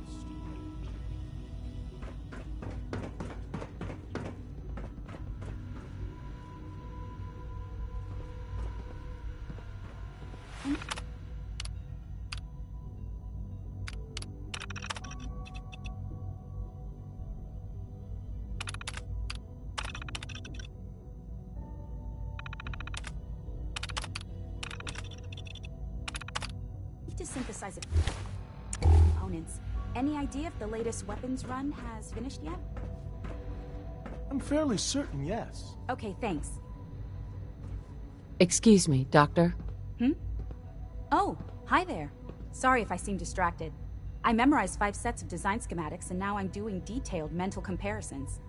To synthesize components. Any idea if the latest weapons run has finished yet? I'm fairly certain, yes. Okay, thanks. Excuse me, Doctor. Oh, hi there. Sorry if I seem distracted. I memorized 5 sets of design schematics and now I'm doing detailed mental comparisons.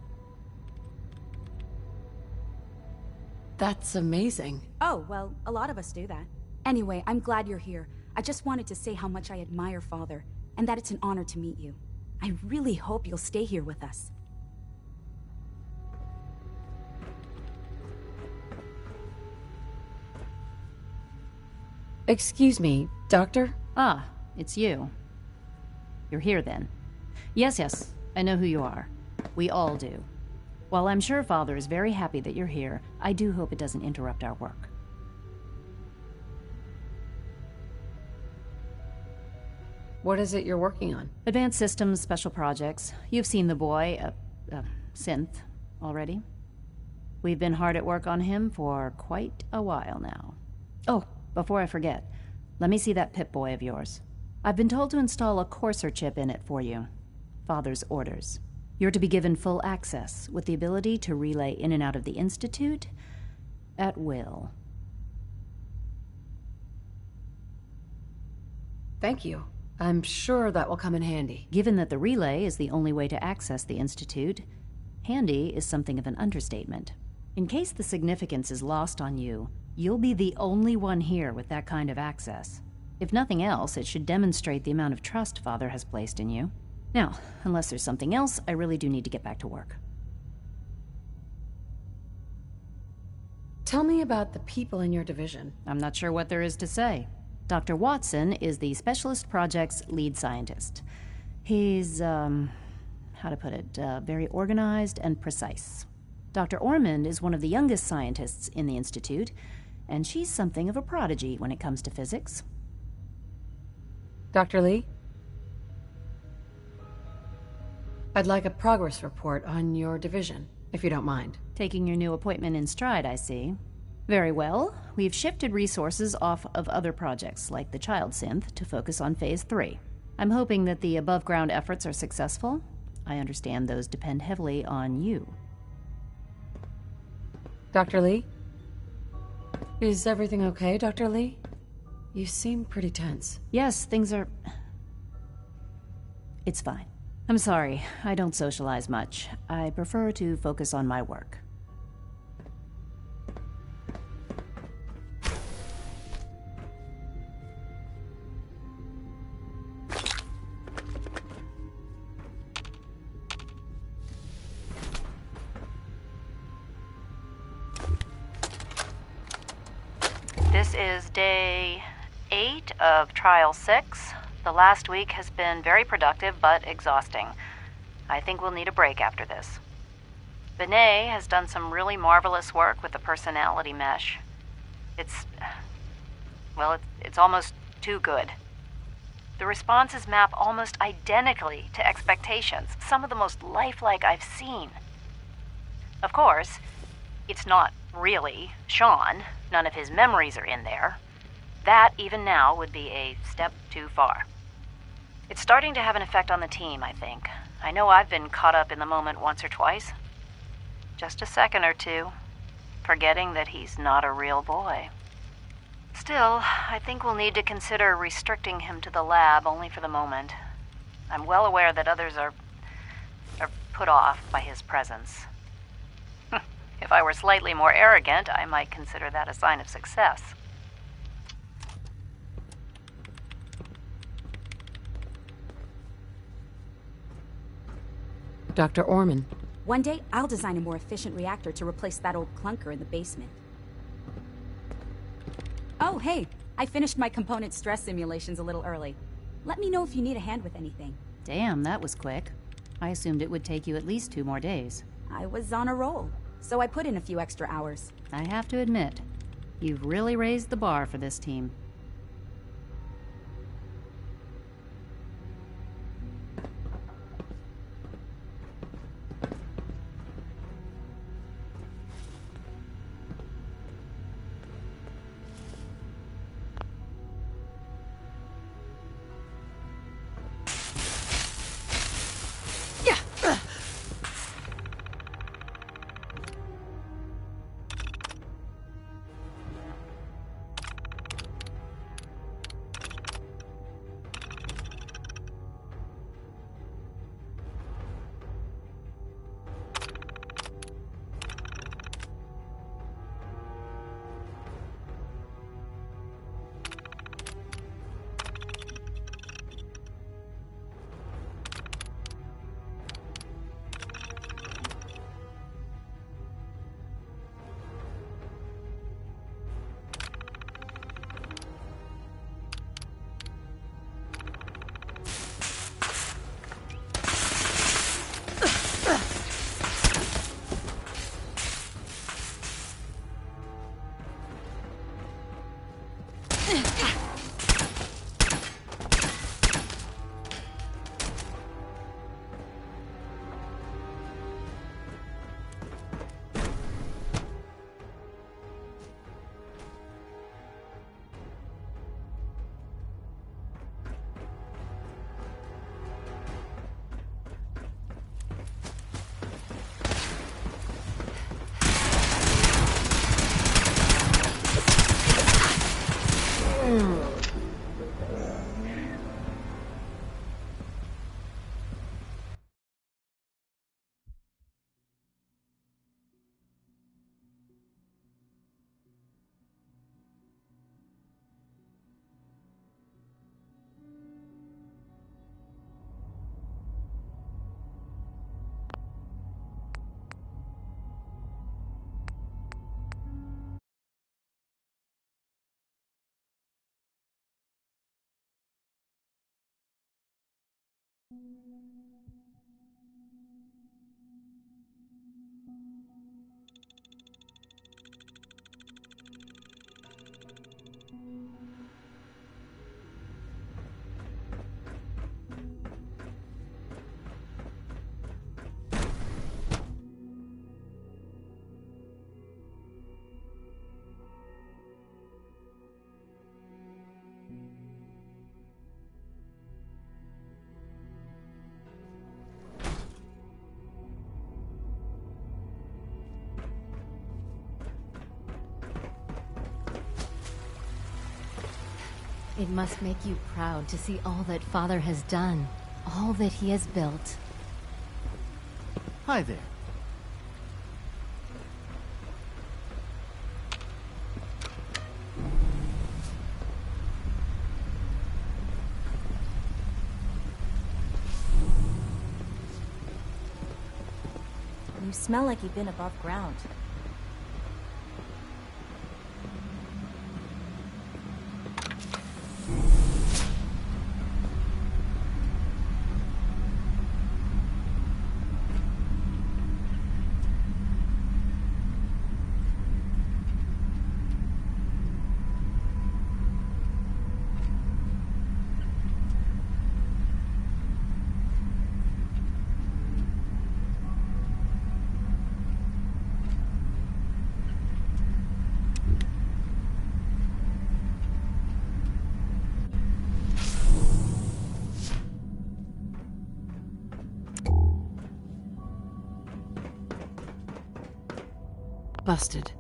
That's amazing. Oh, well, a lot of us do that. Anyway, I'm glad you're here. I just wanted to say how much I admire Father, and that it's an honor to meet you. I really hope you'll stay here with us. Excuse me, Doctor? Ah, it's you. You're here then. Yes, I know who you are. We all do. While I'm sure Father is very happy that you're here, I do hope it doesn't interrupt our work. What is it you're working on? Advanced Systems Special Projects. You've seen the boy, Synth, already. We've been hard at work on him for quite a while now. Oh, before I forget, let me see that Pip-Boy of yours. I've been told to install a Courser chip in it for you. Father's orders. You're to be given full access, with the ability to relay in and out of the Institute at will. Thank you. I'm sure that will come in handy. Given that the relay is the only way to access the Institute, handy is something of an understatement. In case the significance is lost on you, you'll be the only one here with that kind of access. If nothing else, it should demonstrate the amount of trust Father has placed in you. Now, unless there's something else, I really do need to get back to work. Tell me about the people in your division. I'm not sure what there is to say. Dr. Watson is the Specialist Project's lead scientist. He's, how to put it, very organized and precise. Dr. Ormond is one of the youngest scientists in the Institute, and she's something of a prodigy when it comes to physics. Dr. Lee? I'd like a progress report on your division, if you don't mind. Taking your new appointment in stride, I see. Very well. We've shifted resources off of other projects, like the Child Synth, to focus on Phase 3. I'm hoping that the above-ground efforts are successful. I understand those depend heavily on you. Dr. Lee? Is everything okay, Dr. Lee? You seem pretty tense. Yes, things are... It's fine. I'm sorry, I don't socialize much. I prefer to focus on my work. This is day 8 of Trial 6. The last week has been very productive, but exhausting. I think we'll need a break after this. Benet has done some really marvelous work with the personality mesh. It's well, it's almost too good. The responses map almost identically to expectations, some of the most lifelike I've seen. Of course, it's not really Sean. None of his memories are in there. That, even now, would be a step too far. It's starting to have an effect on the team, I think. I know I've been caught up in the moment once or twice. Just a second or two, forgetting that he's not a real boy. Still, I think we'll need to consider restricting him to the lab only for the moment. I'm well aware that others are put off by his presence. If I were slightly more arrogant, I might consider that a sign of success. Dr. Orman. One day, I'll design a more efficient reactor to replace that old clunker in the basement. Oh, hey! I finished my component stress simulations a little early. Let me know if you need a hand with anything. Damn, that was quick. I assumed it would take you at least 2 more days. I was on a roll, so I put in a few extra hours. I have to admit, you've really raised the bar for this team. It must make you proud to see all that Father has done, all that he has built. Hi there. You smell like you've been above ground. Busted.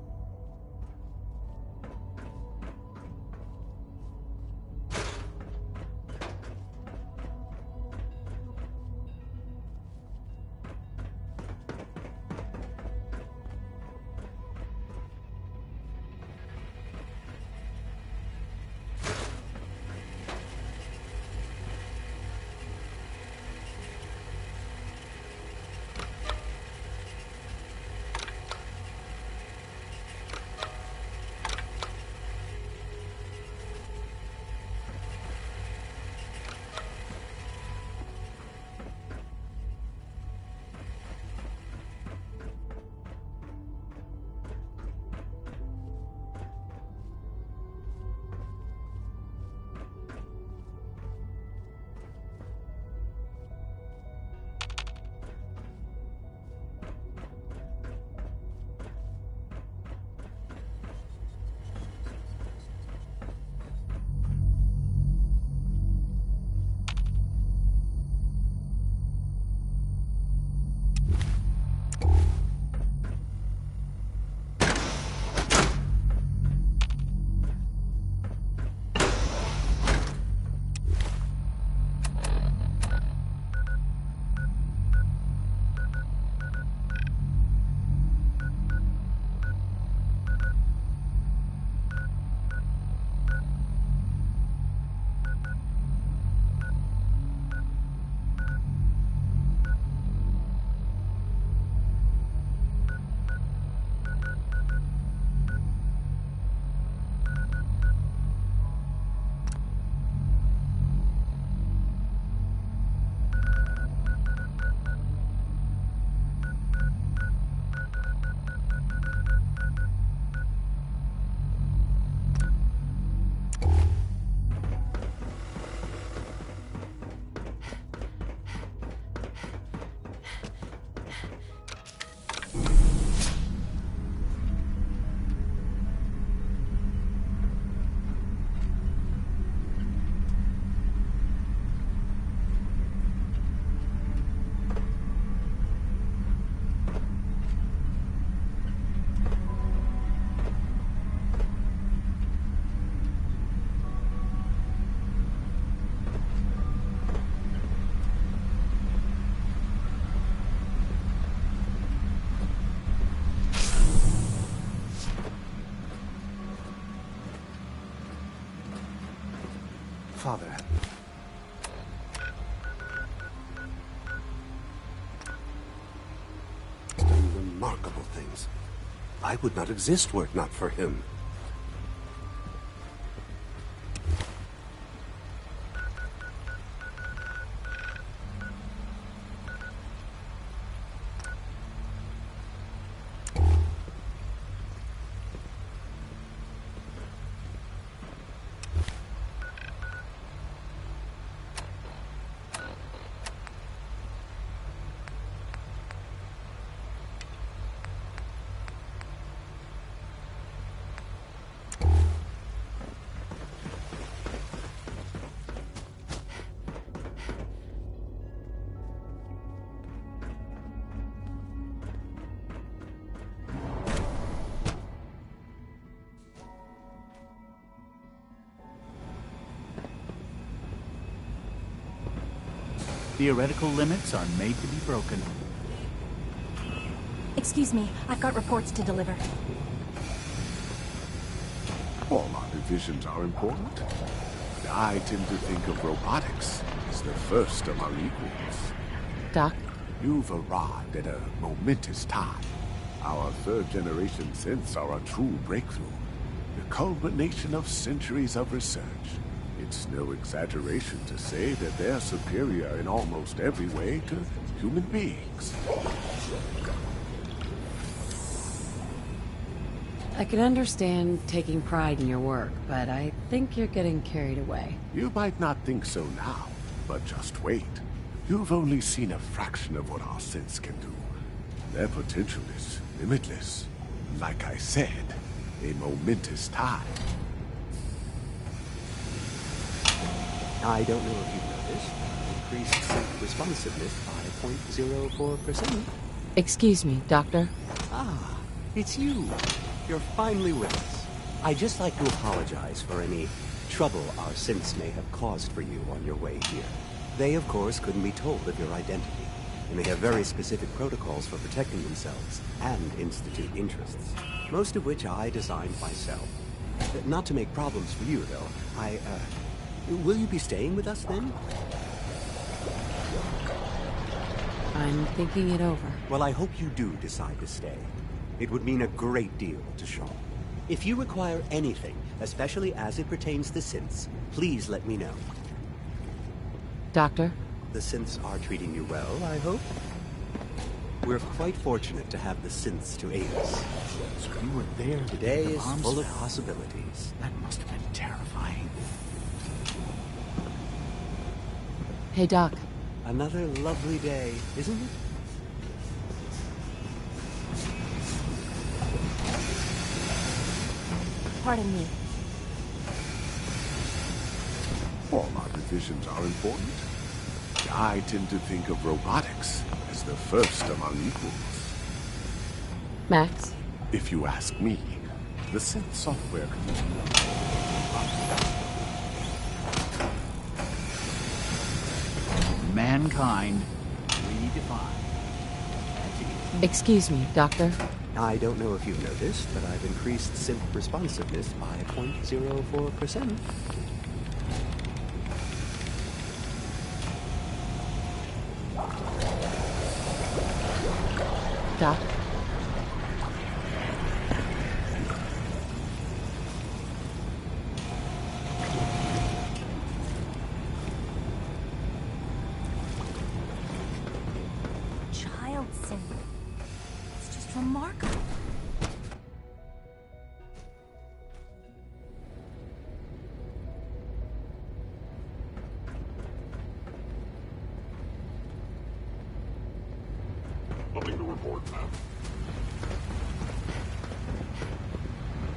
Father. He's done remarkable things. I would not exist were it not for him. Theoretical limits are made to be broken. Excuse me, I've got reports to deliver. All our divisions are important. But I tend to think of robotics as the first of our equals. Doc? You've arrived at a momentous time. Our third-generation synths are a true breakthrough. The culmination of centuries of research. It's no exaggeration to say that they're superior in almost every way to human beings. I can understand taking pride in your work, but I think you're getting carried away. You might not think so now, but just wait. You've only seen a fraction of what our synths can do. Their potential is limitless. Like I said, a momentous time. I don't know if you've noticed, increased synth responsiveness by 0.04%. Excuse me, Doctor? Ah, It's you. You're finally with us. I'd just like to apologize for any trouble our synths may have caused for you on your way here. They, of course, couldn't be told of your identity, and they have very specific protocols for protecting themselves and Institute interests, most of which I designed myself. Not to make problems for you, though. Will you be staying with us, then? I'm thinking it over. Well, I hope you do decide to stay. It would mean a great deal to Shaun. If you require anything, especially as it pertains to synths, please let me know. Doctor? The synths are treating you well, I hope? We're quite fortunate to have the synths to aid us. So you were there. Today is full of possibilities. That must have been terrifying. Hey, Doc. Another lovely day, isn't it? Pardon me. All our divisions are important. I tend to think of robotics as the first among equals. Max? If you ask me, the synth software Mankind redefined. Excuse me, Doctor. I don't know if you've noticed, but I've increased synth responsiveness by 0.04%. Doc? Child synth. It's just remarkable. Nothing to report, ma'am.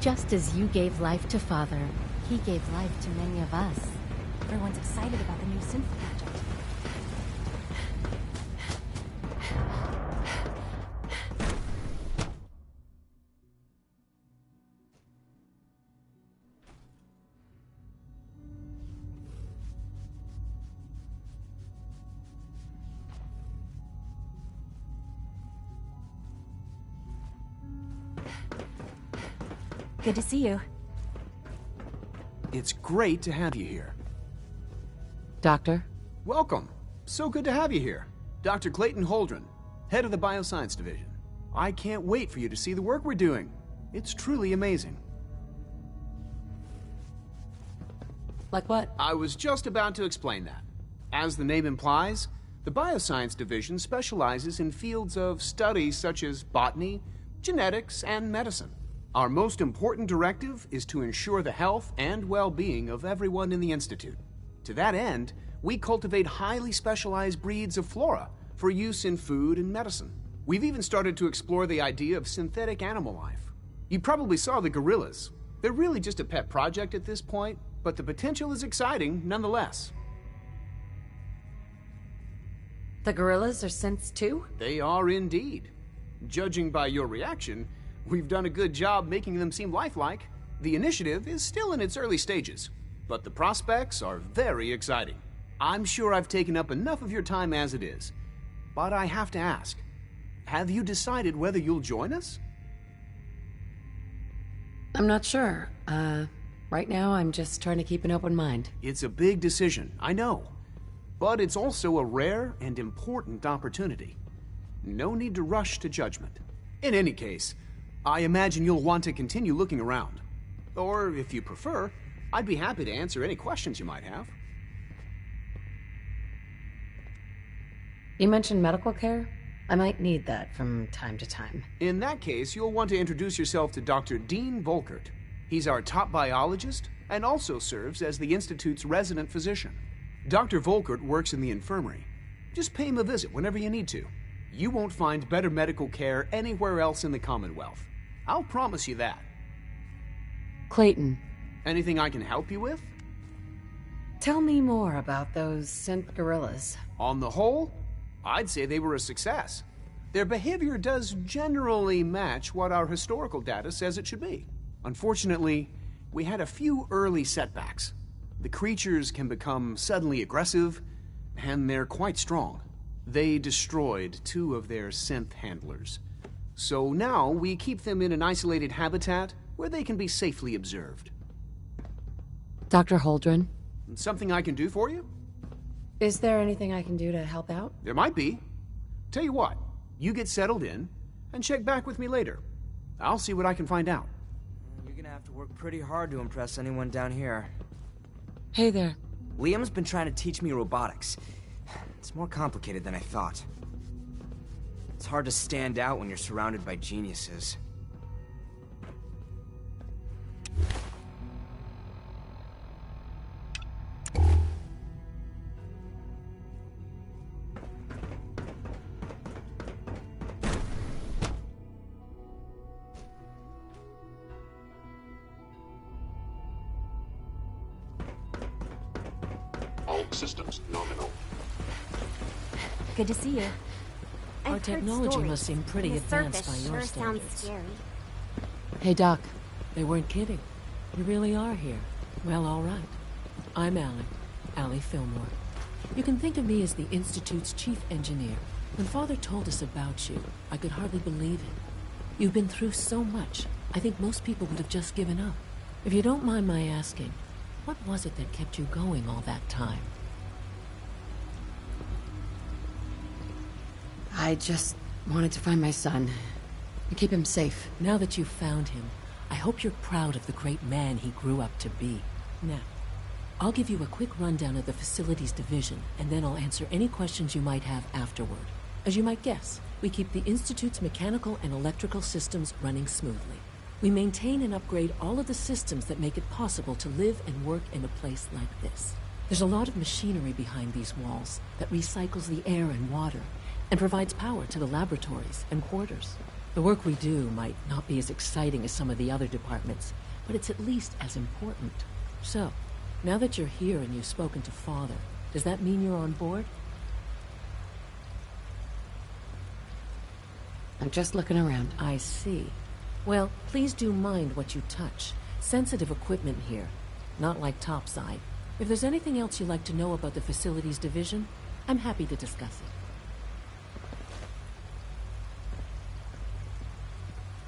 Just as you gave life to Father, he gave life to many of us. Everyone's excited about the new synth project. Good to see you. It's great to have you here. Doctor? Welcome. So good to have you here. Dr. Clayton Holdren, head of the Bioscience Division. I can't wait for you to see the work we're doing. It's truly amazing. Like what? I was just about to explain that. As the name implies, the Bioscience Division specializes in fields of study such as botany, genetics, and medicine. Our most important directive is to ensure the health and well-being of everyone in the Institute. To that end, we cultivate highly specialized breeds of flora for use in food and medicine. We've even started to explore the idea of synthetic animal life. You probably saw the gorillas. They're really just a pet project at this point, but the potential is exciting nonetheless. The gorillas are synths too? They are indeed. Judging by your reaction, we've done a good job making them seem lifelike. The initiative is still in its early stages, but the prospects are very exciting. I'm sure I've taken up enough of your time as it is, but I have to ask, have you decided whether you'll join us? I'm not sure. Right now I'm just trying to keep an open mind. It's a big decision, I know, but it's also a rare and important opportunity. No need to rush to judgment. In any case, I imagine you'll want to continue looking around. Or, if you prefer, I'd be happy to answer any questions you might have. You mentioned medical care? I might need that from time to time. In that case, you'll want to introduce yourself to Dr. Dean Volkert. He's our top biologist and also serves as the Institute's resident physician. Dr. Volkert works in the infirmary. Just pay him a visit whenever you need to. You won't find better medical care anywhere else in the Commonwealth. I'll promise you that. Clayton. Anything I can help you with? Tell me more about those synth gorillas. On the whole, I'd say they were a success. Their behavior does generally match what our historical data says it should be. Unfortunately, we had a few early setbacks. The creatures can become suddenly aggressive, and they're quite strong. They destroyed 2 of their synth handlers. So now we keep them in an isolated habitat where they can be safely observed. Dr. Holdren? Something I can do for you? Is there anything I can do to help out? There might be. Tell you what, you get settled in, and check back with me later. I'll see what I can find out. You're gonna have to work pretty hard to impress anyone down here. Hey there. Liam's been trying to teach me robotics. It's more complicated than I thought. It's hard to stand out when you're surrounded by geniuses. All systems nominal. Good to see you. Our technology must seem pretty advanced by your standards. Scary. Hey, Doc. They weren't kidding. You really are here. Well, all right. I'm Allie Fillmore. You can think of me as the Institute's chief engineer. When Father told us about you, I could hardly believe it. You've been through so much, I think most people would have just given up. If you don't mind my asking, what was it that kept you going all that time? I just wanted to find my son and keep him safe. Now that you've found him, I hope you're proud of the great man he grew up to be. Now, I'll give you a quick rundown of the Facilities Division, and then I'll answer any questions you might have afterward. As you might guess, we keep the Institute's mechanical and electrical systems running smoothly. We maintain and upgrade all of the systems that make it possible to live and work in a place like this. There's a lot of machinery behind these walls that recycles the air and water, and provides power to the laboratories and quarters. The work we do might not be as exciting as some of the other departments, but it's at least as important. So, now that you're here and you've spoken to Father, does that mean you're on board? I'm just looking around. I see. Well, please do mind what you touch. Sensitive equipment here, not like topside. If there's anything else you'd like to know about the Facilities Division, I'm happy to discuss it.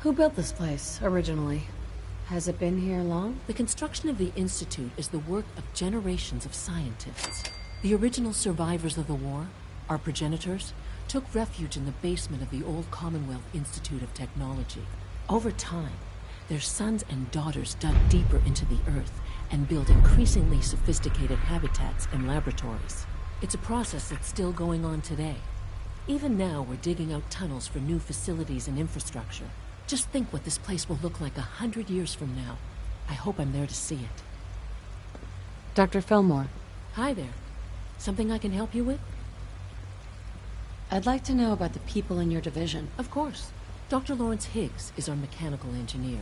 Who built this place, originally? Has it been here long? The construction of the Institute is the work of generations of scientists. The original survivors of the war, our progenitors, took refuge in the basement of the old Commonwealth Institute of Technology. Over time, their sons and daughters dug deeper into the earth and built increasingly sophisticated habitats and laboratories. It's a process that's still going on today. Even now, we're digging out tunnels for new facilities and infrastructure. Just think what this place will look like 100 years from now. I hope I'm there to see it. Dr. Fillmore. Hi there. Something I can help you with? I'd like to know about the people in your division. Of course. Dr. Lawrence Higgs is our mechanical engineer.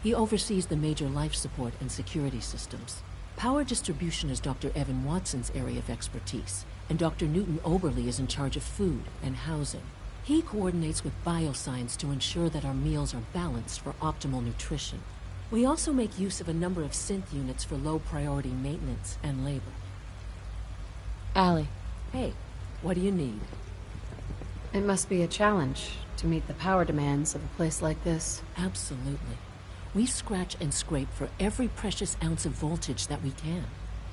He oversees the major life support and security systems. Power distribution is Dr. Evan Watson's area of expertise, and Dr. Newton Oberly is in charge of food and housing. He coordinates with bioscience to ensure that our meals are balanced for optimal nutrition. We also make use of a number of synth units for low-priority maintenance and labor. Allie. Hey, what do you need? It must be a challenge to meet the power demands of a place like this. Absolutely. We scratch and scrape for every precious ounce of voltage that we can.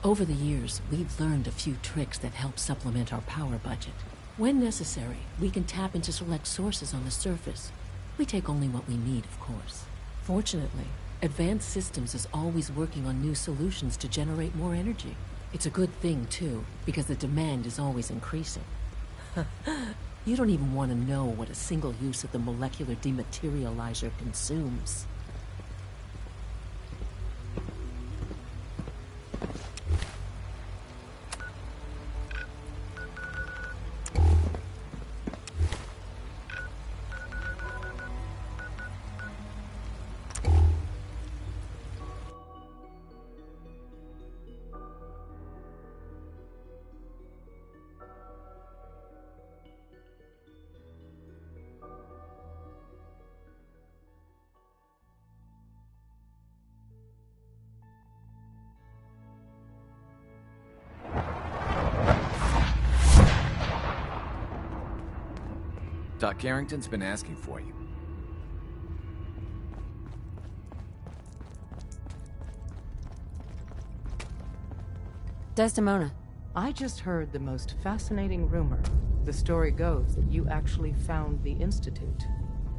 Over the years, we've learned a few tricks that help supplement our power budget. When necessary, we can tap into select sources on the surface. We take only what we need, of course. Fortunately, Advanced Systems is always working on new solutions to generate more energy. It's a good thing, too, because the demand is always increasing. You don't even want to know what a single use of the molecular dematerializer consumes. Doc Carrington's been asking for you. Desdemona. I just heard the most fascinating rumor. The story goes that you actually found the Institute.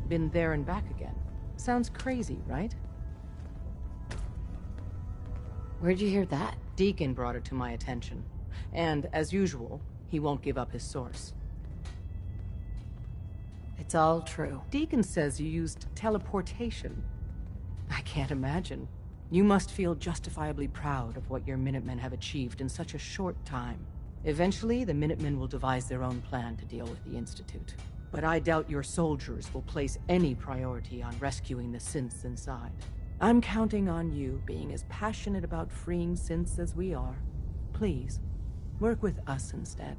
Been there and back again. Sounds crazy, right? Where'd you hear that? Deacon brought it to my attention. And, as usual, he won't give up his source. It's all true. Deacon says you used teleportation. I can't imagine. You must feel justifiably proud of what your Minutemen have achieved in such a short time. Eventually, the Minutemen will devise their own plan to deal with the Institute. But I doubt your soldiers will place any priority on rescuing the synths inside. I'm counting on you being as passionate about freeing synths as we are. Please, work with us instead.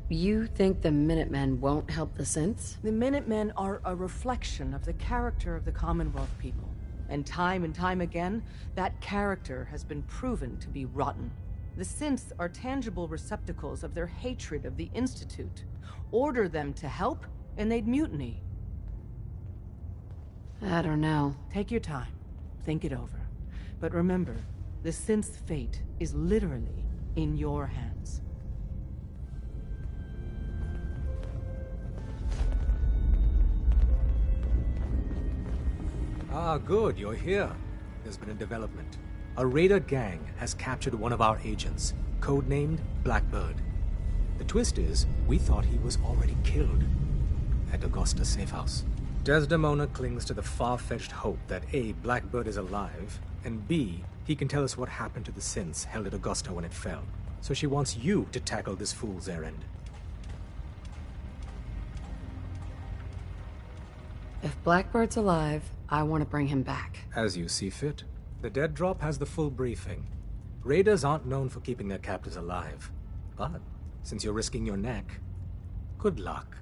You think the Minutemen won't help the synths? The Minutemen are a reflection of the character of the Commonwealth people. And time again, that character has been proven to be rotten. The synths are tangible receptacles of their hatred of the Institute. Order them to help, and they'd mutiny. I don't know. Take your time. Think it over. But remember, the synth's fate is literally in your hands. Ah, good, you're here. There's been a development. A raider gang has captured one of our agents, codenamed Blackbird. The twist is, we thought he was already killed at Augusta Safehouse. Desdemona clings to the far-fetched hope that A, Blackbird is alive, and B, he can tell us what happened to the synths held at Augusta when it fell. So she wants you to tackle this fool's errand. If Blackbird's alive, I want to bring him back. As you see fit. The Dead Drop has the full briefing. Raiders aren't known for keeping their captives alive. But, since you're risking your neck, good luck.